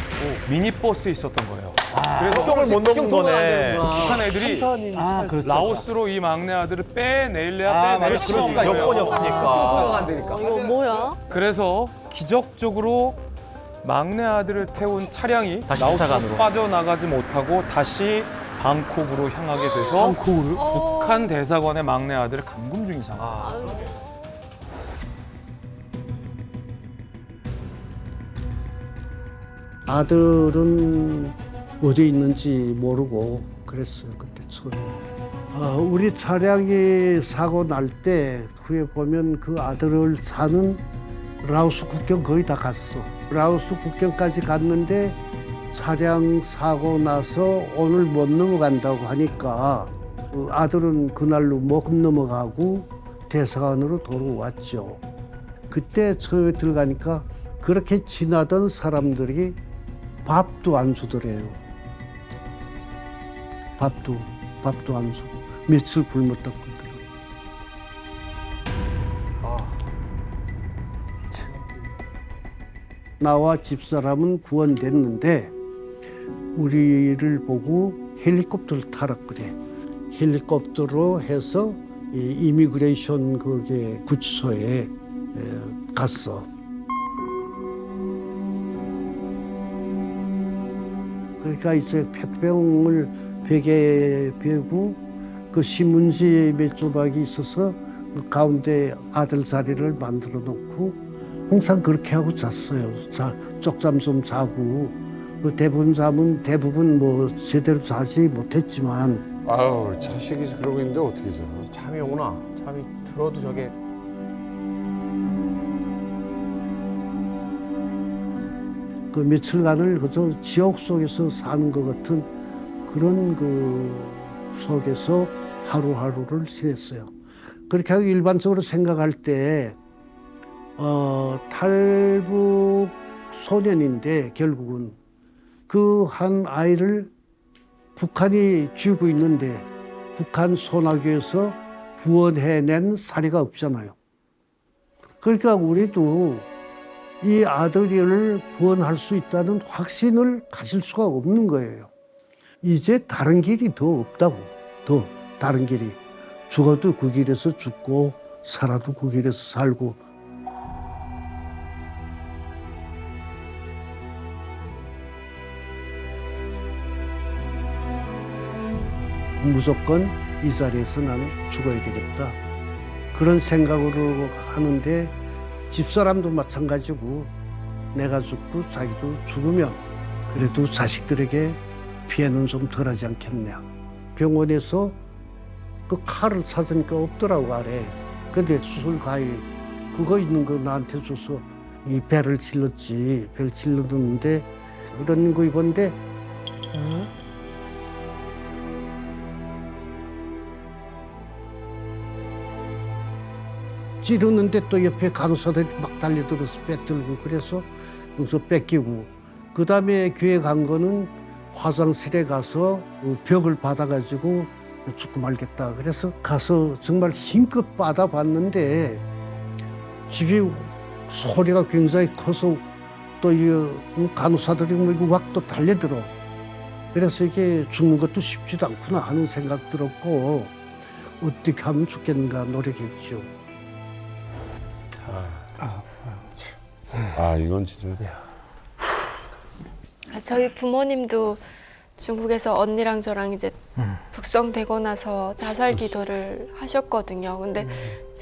미니버스에 있었던 거예요. 그래서 국경을 못 넘은 거네. 북한 애들이 라오스로 이 막내 아들을 빼내려야 빼낼 수가 없는 거예요. 여권이 없으니까. 이거 뭐야? 그래서 기적적으로 막내 아들을 태운 차량이 다시 라오스로 대사관으로. 빠져나가지 못하고 다시 방콕으로 향하게 돼서 북한 대사관의 막내 아들을 감금 중인 상황. 아들은 어디 있는지 모르고 그랬어요 그때 처음에. 우리 차량이 사고 날 때 후에 보면 그 아들을 사는 라오스 국경 거의 다 갔어. 라오스 국경까지 갔는데 차량 사고 나서 오늘 못 넘어간다고 하니까 그 아들은 그날로 못 넘어가고 대사관으로 돌아왔죠. 그때 처음에 들어가니까 그렇게 지나던 사람들이 밥도 안 주더래요. 밥도 안 주고 며칠 굶었다고 그러더라고요. 나와 집사람은 구원됐는데 우리를 보고 헬리콥터를 타라 그래. 헬리콥터로 해서 이 이미그레이션 그게 구치소에 갔어. 그러니까 이제 페트병을 베개에 베고 그 신문지 몇 조각이 있어서 그 가운데 아들 자리를 만들어 놓고 항상 그렇게 하고 잤어요. 쪽잠 좀 자고 그 대부분 뭐 제대로 자지 못했지만 아유 자식이 그러고 있는데 어떻게 자? 잠이 오나? 잠이 들어도 저게 그 며칠간을 그저 지옥 속에서 사는 것 같은 그런 그 속에서 하루하루를 지냈어요. 그렇게 하고 일반적으로 생각할 때 탈북 소년인데 결국은 그 한 아이를 북한이 쥐고 있는데 북한 소나기에서 구원해낸 사례가 없잖아요. 그러니까 우리도 이 아들을 구원할 수 있다는 확신을 가질 수가 없는 거예요. 이제 다른 길이 더 없다고. 더 다른 길이. 죽어도 그 길에서 죽고 살아도 그 길에서 살고. 무조건 이 자리에서 나는 죽어야 되겠다. 그런 생각으로 하는데 집사람도 마찬가지고 내가 죽고 자기도 죽으면 그래도 자식들에게 피해는 좀 덜하지 않겠냐. 병원에서 그 칼을 찾으니까 없더라고 아래. 근데 수술 가위 그거 있는 거 나한테 줘서 이 배를 찔렀지. 배를 찔렀는데 그런 거 입었는데 찌르는데 또 옆에 간호사들이 막 달려들어서 빼들고 그래서 여기서 뺏기고 그 다음에 교회 간 거는 화장실에 가서 벽을 받아가지고 죽고 말겠다. 그래서 가서 정말 힘껏 받아봤는데 집이 소리가 굉장히 커서 또 이 간호사들이 막 또 달려들어. 그래서 이게 죽는 것도 쉽지도 않구나 하는 생각 들었고 어떻게 하면 죽겠는가 노력했죠. 이건 진짜. 저희 부모님도 중국에서 언니랑 저랑 이제 북송되고 나서 자살 기도를 하셨거든요. 근데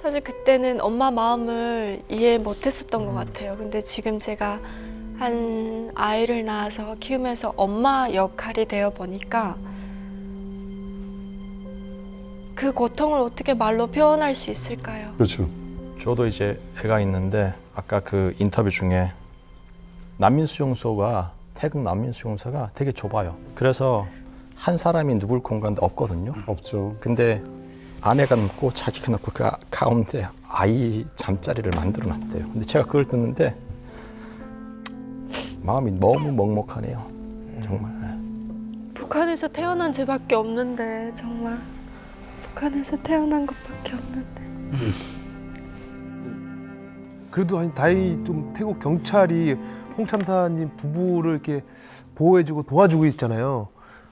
사실 그때는 엄마 마음을 이해 못했었던 것 같아요. 근데 지금 제가 한 아이를 낳아서 키우면서 엄마 역할이 되어 보니까 그 고통을 어떻게 말로 표현할 수 있을까요? 그렇죠. 저도 이제 애가 있는데 아까 그 인터뷰 중에 난민수용소가 태국 난민수용소가 되게 좁아요. 그래서 한 사람이 누굴 공간도 없거든요. 없죠. 근데 아내가 눕고 자기가 눕고 그 가운데 아이 잠자리를 만들어 놨대요. 근데 제가 그걸 듣는데 마음이 너무 먹먹하네요. 정말. 북한에서 태어난 죄밖에 없는데 정말 북한에서 태어난 것밖에 없는데. 그래도 다행히 좀 태국 경찰이 홍 참사님 부부를 이렇게 보호해주고 도와주고 있잖아요.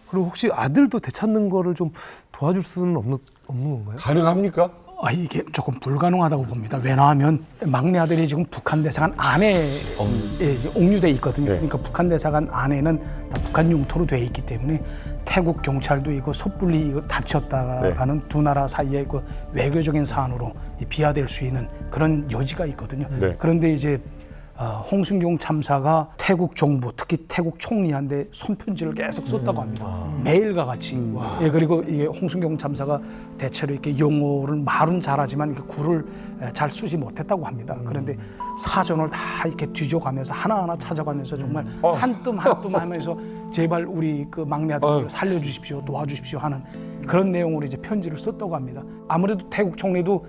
그리고 혹시 아들도 되찾는 거를 좀 도와줄 수는 없는 건가요? 가능합니까? 이게 조금 불가능하다고 봅니다. 왜냐하면 막내 아들이 지금 북한 대사관 안에 옥류돼 있거든요. 그러니까 북한 대사관 안에는 다 북한 영토로 돼 있기 때문에 태국 경찰도 이거 섣불리 다쳤다가는 두 나라 사이에 그 외교적인 사안으로 비화될 수 있는 그런 여지가 있거든요. 그런데 이제 홍순경 참사가 태국 정부, 특히 태국 총리한테 손편지를 계속 썼다고 합니다. 매일과 같이. 예, 그리고 이게 홍순경 참사가 대체로 이렇게 영어를 말은 잘하지만 이렇게 글을 잘 쓰지 못했다고 합니다. 그런데 사전을 다 이렇게 뒤져가면서 하나하나 찾아가면서 정말 한 뜸 한 뜸 하면서 제발 우리 그 막내 아들 살려주십시오, 도와주십시오 하는 그런 내용으로 이제 편지를 썼다고 합니다. 아무래도 태국 총리도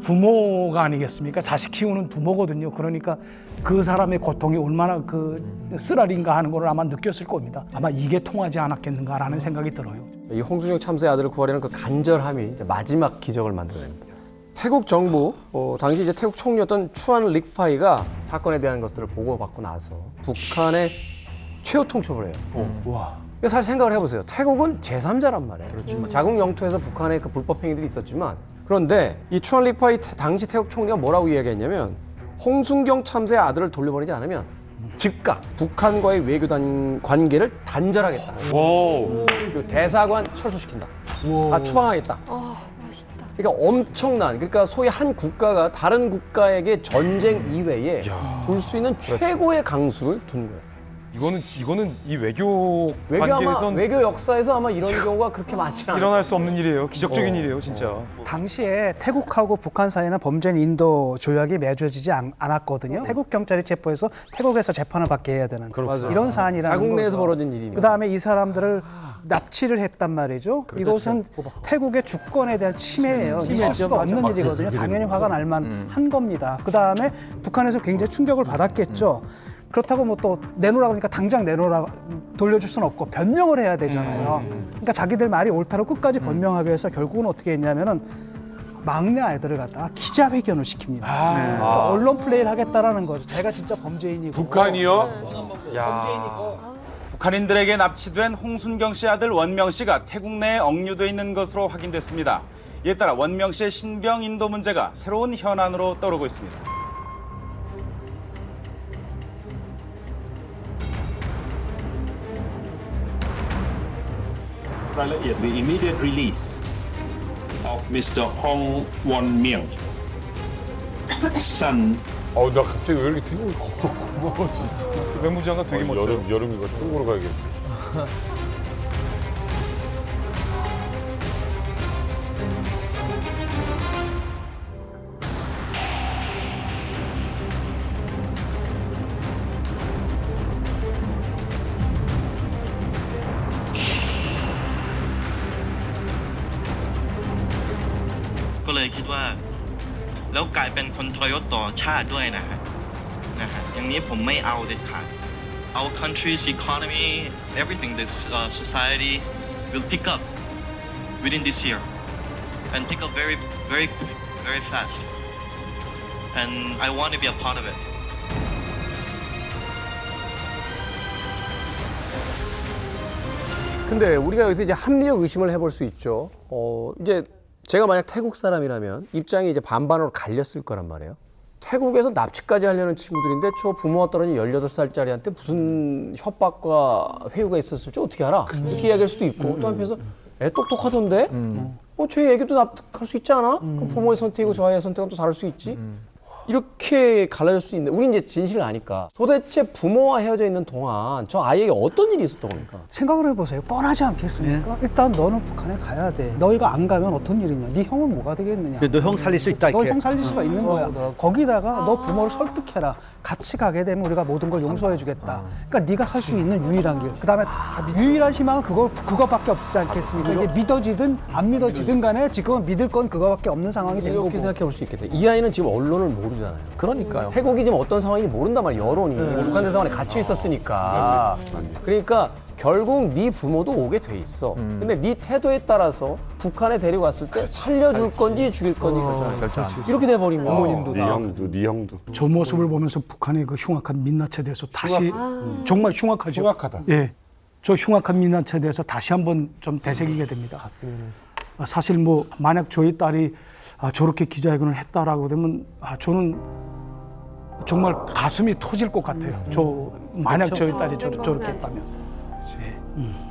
부모가 아니겠습니까? 자식 키우는 부모거든요. 그러니까 그 사람의 고통이 얼마나 그 쓰라린가 하는 걸 아마 느꼈을 겁니다. 아마 이게 통하지 않았겠는가라는 생각이 들어요. 이 홍순경 참사의 아들을 구하려는 그 간절함이 이제 마지막 기적을 만들어냅니다. 태국 정부, 당시 이제 태국 총리였던 추안 릭파이가 사건에 대한 것들을 보고받고 나서 북한의 최후 통첩을 해요. 와. 사실 생각을 해보세요. 태국은 제3자란 말이에요. 그렇죠. 자국 영토에서 북한의 그 불법 행위들이 있었지만 그런데 이 추안 릭파이 당시 태국 총리가 뭐라고 이야기했냐면 홍순경 참사의 아들을 돌려보내지 않으면 즉각 북한과의 외교 관계를 단절하겠다. 그 대사관 철수시킨다. 다 추방하겠다. 멋있다. 그러니까 엄청난, 그러니까 소위 한 국가가 다른 국가에게 전쟁 이외에 둘 수 있는 최고의 강수를 둔 거예요. 이거는 이 외교 아마 관계에선 외교 역사에서 아마 이런 경우가 그렇게 많지 않아요. 일어날 수 없는 일이에요. 기적적인 일이에요, 진짜. 당시에 태국하고 북한 사이에는 범죄인 인도 조약이 맺어지지 않았거든요. 태국 경찰이 체포해서 태국에서 재판을 받게 해야 되는 이런 사안이라는 자국 내에서 거죠. 벌어진 일이니까. 그다음에 이 사람들을 납치를 했단 말이죠. 이것은 태국의 주권에 대한 침해예요. 있을 수가 없는 일이거든요. 당연히 화가 날 만한 겁니다. 그다음에 북한에서 굉장히 충격을 받았겠죠. 그렇다고 뭐 또 내놓으라고 하니까 당장 내놓으라 돌려줄 수는 없고 변명을 해야 되잖아요. 그러니까 자기들 말이 옳다고 끝까지 변명하기 위해서 결국은 어떻게 했냐면은 막내 아이들을 갖다가 기자회견을 시킵니다. 그러니까 언론 플레이를 하겠다라는 거죠. 제가 진짜 범죄인이고. 북한이요? 북한인들에게 납치된 홍순경 씨 아들 원명 씨가 태국 내에 억류돼 있는 것으로 확인됐습니다. 이에 따라 원명 씨의 신병 인도 문제가 새로운 현안으로 떠오르고 있습니다. The immediate release of Mr. Hong Won Myung, son. 나 갑자기 왜 이렇게 태국이 고마워지지? 외무장관 되게 멋져요. 여름이가 태국으로 가야겠네.เลยคิดว่าแล้วกลายเป็นคนทรยศต่อชาติด้วยนะฮะอย่างนี้ผมไม่เอาเด็ดขาด Our country's economy, everything, this society will pick up within this year and pick up very, very quick, very fast. And I want to be a part of it. 근데 우리가 여기서 이제 합리적 의심을 해볼 수 있죠. 이제 제가 만약 태국 사람이라면 입장이 이제 반반으로 갈렸을 거란 말이에요. 태국에서 납치까지 하려는 친구들인데 저 부모가 떨어진 18살짜리한테 무슨 협박과 회유가 있었을지 어떻게 알아? 이렇게 이야기할 수도 있고 또 한편에서 애 똑똑하던데? 쟤 얘기도 납득할 수 있지 않아? 그럼 부모의 선택이고 저 아이의 선택은 또 다를 수 있지? 이렇게 갈라질 수 있는데 우리 이제 진실을 아니까 도대체 부모와 헤어져 있는 동안 저 아이에게 어떤 일이 있었던 겁니까? 생각을 해보세요. 뻔하지 않겠습니까? 일단 너는 북한에 가야 돼. 너희가 안 가면 어떤 일이냐? 네 형은 뭐가 되겠느냐? 너 형 살릴 수 있다 너 이렇게. 형 살릴 수가 있는 거야. 거기다가 너 부모를 설득해라. 같이 가게 되면 우리가 모든 걸 용서해주겠다. 그러니까 네가 살 수 있는 유일한 길. 그다음에 유일한 희망은 그거밖에 없지 않겠습니까? 이게 믿어지든 안 믿어지든 간에 지금은 믿을 건 그거밖에 없는 상황이 된 거고. 이렇게 생각해 볼 수 있겠다. 이 아이는 지금 언론을 모르잖아요. 그러니까요. 태국이 지금 어떤 상황인지 모른단 말이에요. 여론이. 북한 대사관에 갇혀 있었으니까. 그러니까 결국 네 부모도 오게 돼 있어. 근데 네 태도에 따라서 북한에 데려갔을 때 살려줄 건지 죽일 건지 결정하는 이렇게 돼버리면 부모님도 네 형도. 저 모습을 보면서 북한의 그 흉악한 민낯에 대해서 다시 정말 흉악하죠. 흉악하다. 예, 저 흉악한 민낯에 대해서 다시 한번 좀 되새기게 됩니다. 사실 뭐 만약 저희 딸이 저렇게 기자회견을 했다라고 되면 저는 정말 가슴이 터질 것 같아요. 저 만약 저희 딸이 저렇게 했다면.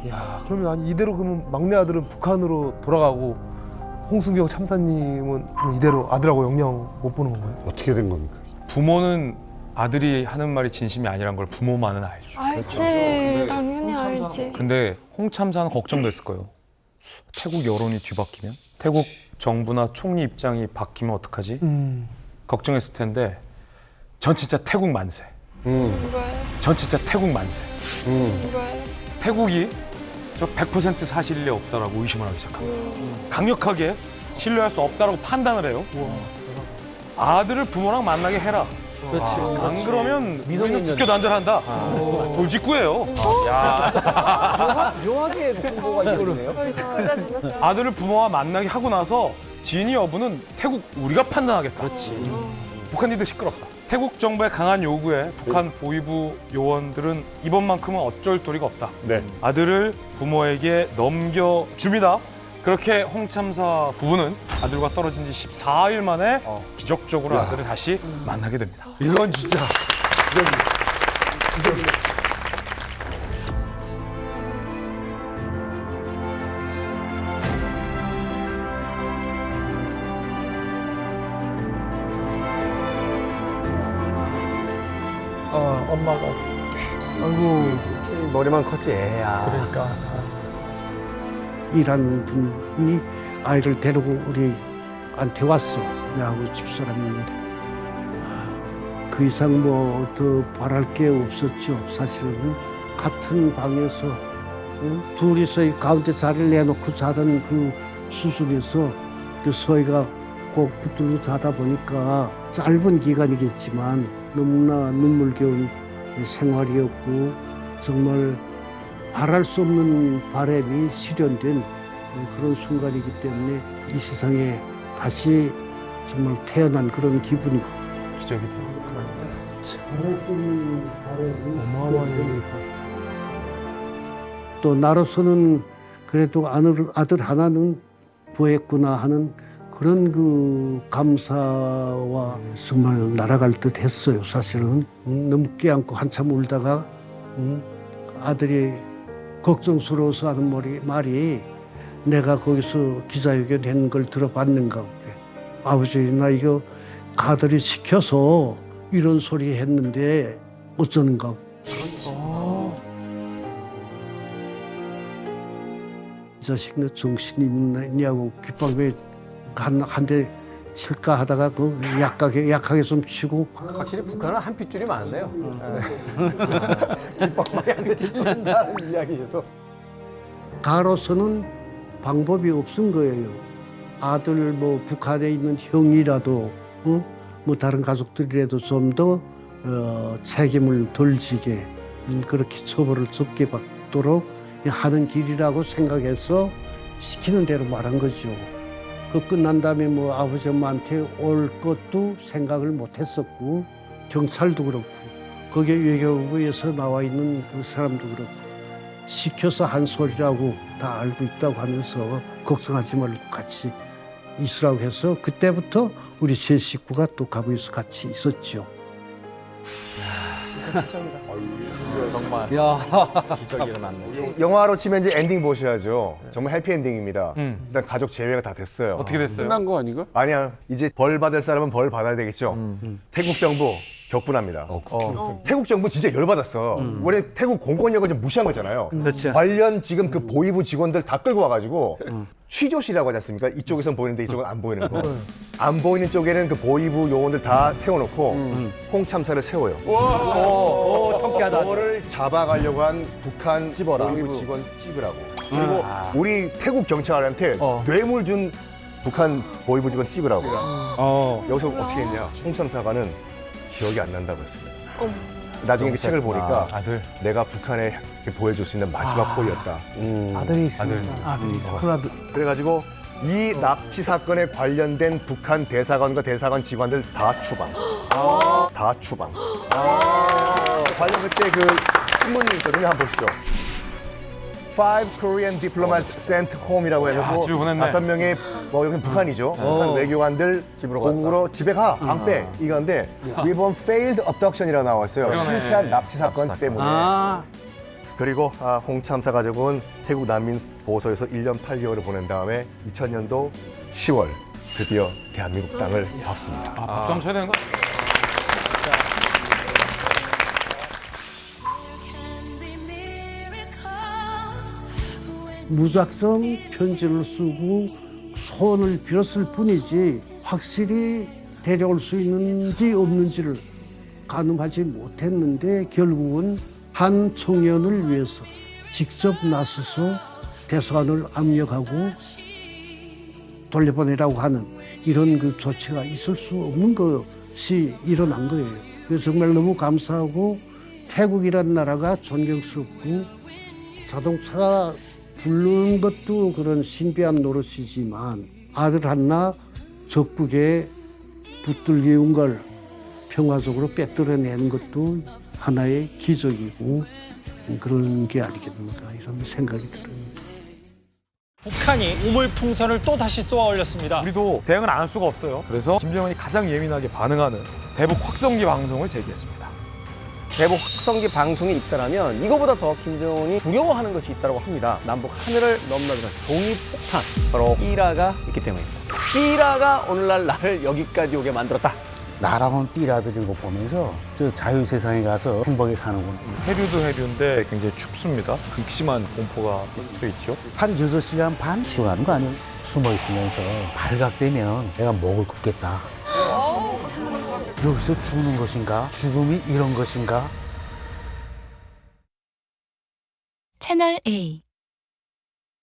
야, 그러면 이대로 그러면 막내 아들은 북한으로 돌아가고 홍순경 참사님은 그럼 이대로 아들하고 영영 못 보는 건가요? 어떻게 된 겁니까? 부모는 아들이 하는 말이 진심이 아니란 걸 부모만은 알죠. 알지. 당연히 알지. 근데 홍참사는 걱정됐을 거예요. 태국 여론이 뒤바뀌면? 태국 정부나 총리 입장이 바뀌면 어떡하지? 걱정했을 텐데 전 진짜 태국 만세. 전 진짜 태국 만세. 태국이 저 100% 사실일 리 없다라고 의심을 하기 시작합니다. 강력하게 신뢰할 수 없다라고 판단을 해요. 아들을 부모랑 만나게 해라. 그렇지. 안 그러면 우리는 국교 단절한다. 돌직구예요. 묘하게 부모가 이거네요. 아들을 부모와 만나게 하고 나서 지인이 여부는 태국 우리가 판단하겠다. 그렇지. 북한인들 시끄럽다. 태국 정부의 강한 요구에 북한 보위부 요원들은 이번만큼은 어쩔 도리가 없다. 네. 아들을 부모에게 넘겨줍니다. 그렇게 홍참사 부부는 아들과 떨어진 지 14일 만에 기적적으로 아들을 다시 만나게 됩니다. 이건 진짜. 엄마가 아이고 머리만 컸지 애야. 그러니까 일하는 분이 아이를 데리고 우리한테 왔어. 내하고 집사람인데 그 이상 뭐 더 바랄 게 없었죠. 사실은 같은 방에서 둘이서 이 가운데 자리를 내놓고 자던 그 수술에서 그 서희가 꼭 붙들고 자다 보니까 짧은 기간이겠지만 너무나 눈물겨운 생활이었고 정말 바랄 수 없는 바람이 실현된 그런 순간이기 때문에 이 세상에 다시 정말 태어난 그런 기분이 기적이다. 바랄 수 없는 바람이 어마어마한 또 나로서는 그래도 아들 하나는 구했구나 하는 그런 그 감사와 정말 날아갈 듯 했어요. 사실은 너무 껴안고 한참 울다가 아들이 걱정스러워서 하는 말이 내가 거기서 기자회견 했는 걸 들어봤는가 그래. 아버지 나 이거 가들이 시켜서 이런 소리 했는데 어쩌는가. 이 자식 너 정신이 있냐고 귓방에 한 대 칠까 하다가 그 약하게 좀 치고. 확실히 북한은 한 핏줄이 많네요. 귓방망이 한 대 치는다는 이야기에서. 가로서는 방법이 없은 거예요. 아들 뭐 북한에 있는 형이라도 뭐 다른 가족들이라도 좀 더 책임을 덜 지게 그렇게 처벌을 적게 받도록 하는 길이라고 생각해서 시키는 대로 말한 거죠. 그 끝난 다음에 뭐 아버지 엄마한테 올 것도 생각을 못 했었고 경찰도 그렇고 거기에 외교부에서 나와 있는 그 사람도 그렇고 시켜서 한 소리라고 다 알고 있다고 하면서 걱정하지 말고 같이 있으라고 해서 그때부터 우리 세 식구가 또 가부에서 같이 있었죠. 정말 야. 기적이 일어났네. 영화로 치면 이제 엔딩 보셔야죠. 정말 해피 엔딩입니다. 일단 가족 제외가 다 됐어요. 어떻게 됐어요? 끝난 거 아닌가? 아니야. 이제 벌 받을 사람은 벌 받아야 되겠죠. 태국 정부 격분합니다. 태국 정부 진짜 열받았어. 원래 태국 공권력을 좀 무시한 거잖아요. 그렇죠. 관련 지금 그 보위부 직원들 다 끌고 와가지고 취조실이라고 하지 않습니까? 이쪽에선 보이는데 이쪽은 안 보이는 거. 안 보이는 쪽에는 그 보위부 요원들 다 세워놓고 홍참사를 세워요. 통쾌하다. 그거를 잡아가려고 한 북한 보위부 직원 찝으라고. 그리고 우리 태국 경찰한테 뇌물 준 북한 보위부 직원 찝으라고. 여기서 어떻게 했냐? 홍참사관은 기억이 안 난다고 했습니다. 나중에 그 책을 보니까 아들. 내가 북한에 보여줄 수 있는 마지막 호의였다. 아들이 있으니까. 큰 아들. 그래가지고 이 납치 사건에 관련된 북한 대사관과 대사관 직원들 다 추방. 다 추방. 관련 그때 그 신문이 있거든요. 한번 보시죠. 5 Korean diplomats sent home이라고 해놓고 집에 보냈네. 5명의 뭐 여기 북한이죠. 북한 외교관들 고국으로 집에 가. 방 빼. 이건데 이번 failed abduction이라고 나왔어요. 실패한 납치 사건 때문에. 그리고 홍참사 가족은 태국 난민 보호소에서 1년 8개월을 보낸 다음에 2000년도 10월 드디어 대한민국 땅을 밟습니다. 박수 한번 쳐야 되는 거? 무작정 편지를 쓰고 소원을 빌었을 뿐이지 확실히 데려올 수 있는지 없는지를 가늠하지 못했는데 결국은 한 청년을 위해서 직접 나서서 대사관을 압력하고 돌려보내라고 하는 이런 그 조치가 있을 수 없는 것이 일어난 거예요. 그래서 정말 너무 감사하고 태국이라는 나라가 존경스럽고 자동차가 부르는 것도 그런 신비한 노릇이지만 아들 하나 적국에 붙들려온 걸 평화적으로 빼들어낸 것도 하나의 기적이고 그런 게 아니겠는가 이런 생각이 들어요. 북한이 우물풍선을 또 다시 쏘아 올렸습니다. 우리도 대응을 안 할 수가 없어요. 그래서 김정은이 가장 예민하게 반응하는 대북 확성기 방송을 제기했습니다. 대북 확성기 방송이 있다라면 이거보다 더 김정은이 두려워하는 것이 있다고 합니다. 남북 하늘을 넘나드는 종이 폭탄, 바로 삐라가 있기 때문입니다. 삐라가 오늘날 나를 여기까지 오게 만들었다. 나라면 삐라들인 거 보면서 저 자유세상에 가서 행복히 사는군. 해류도 해류인데 굉장히 춥습니다. 극심한 공포가 있을 수 있죠. 한 6시간 반 쉬어가는 거 아니에요? 숨어 있으면서 발각되면 내가 목을 굽겠다. 여기서 죽는 것인가? 죽음이 이런 것인가? 채널 A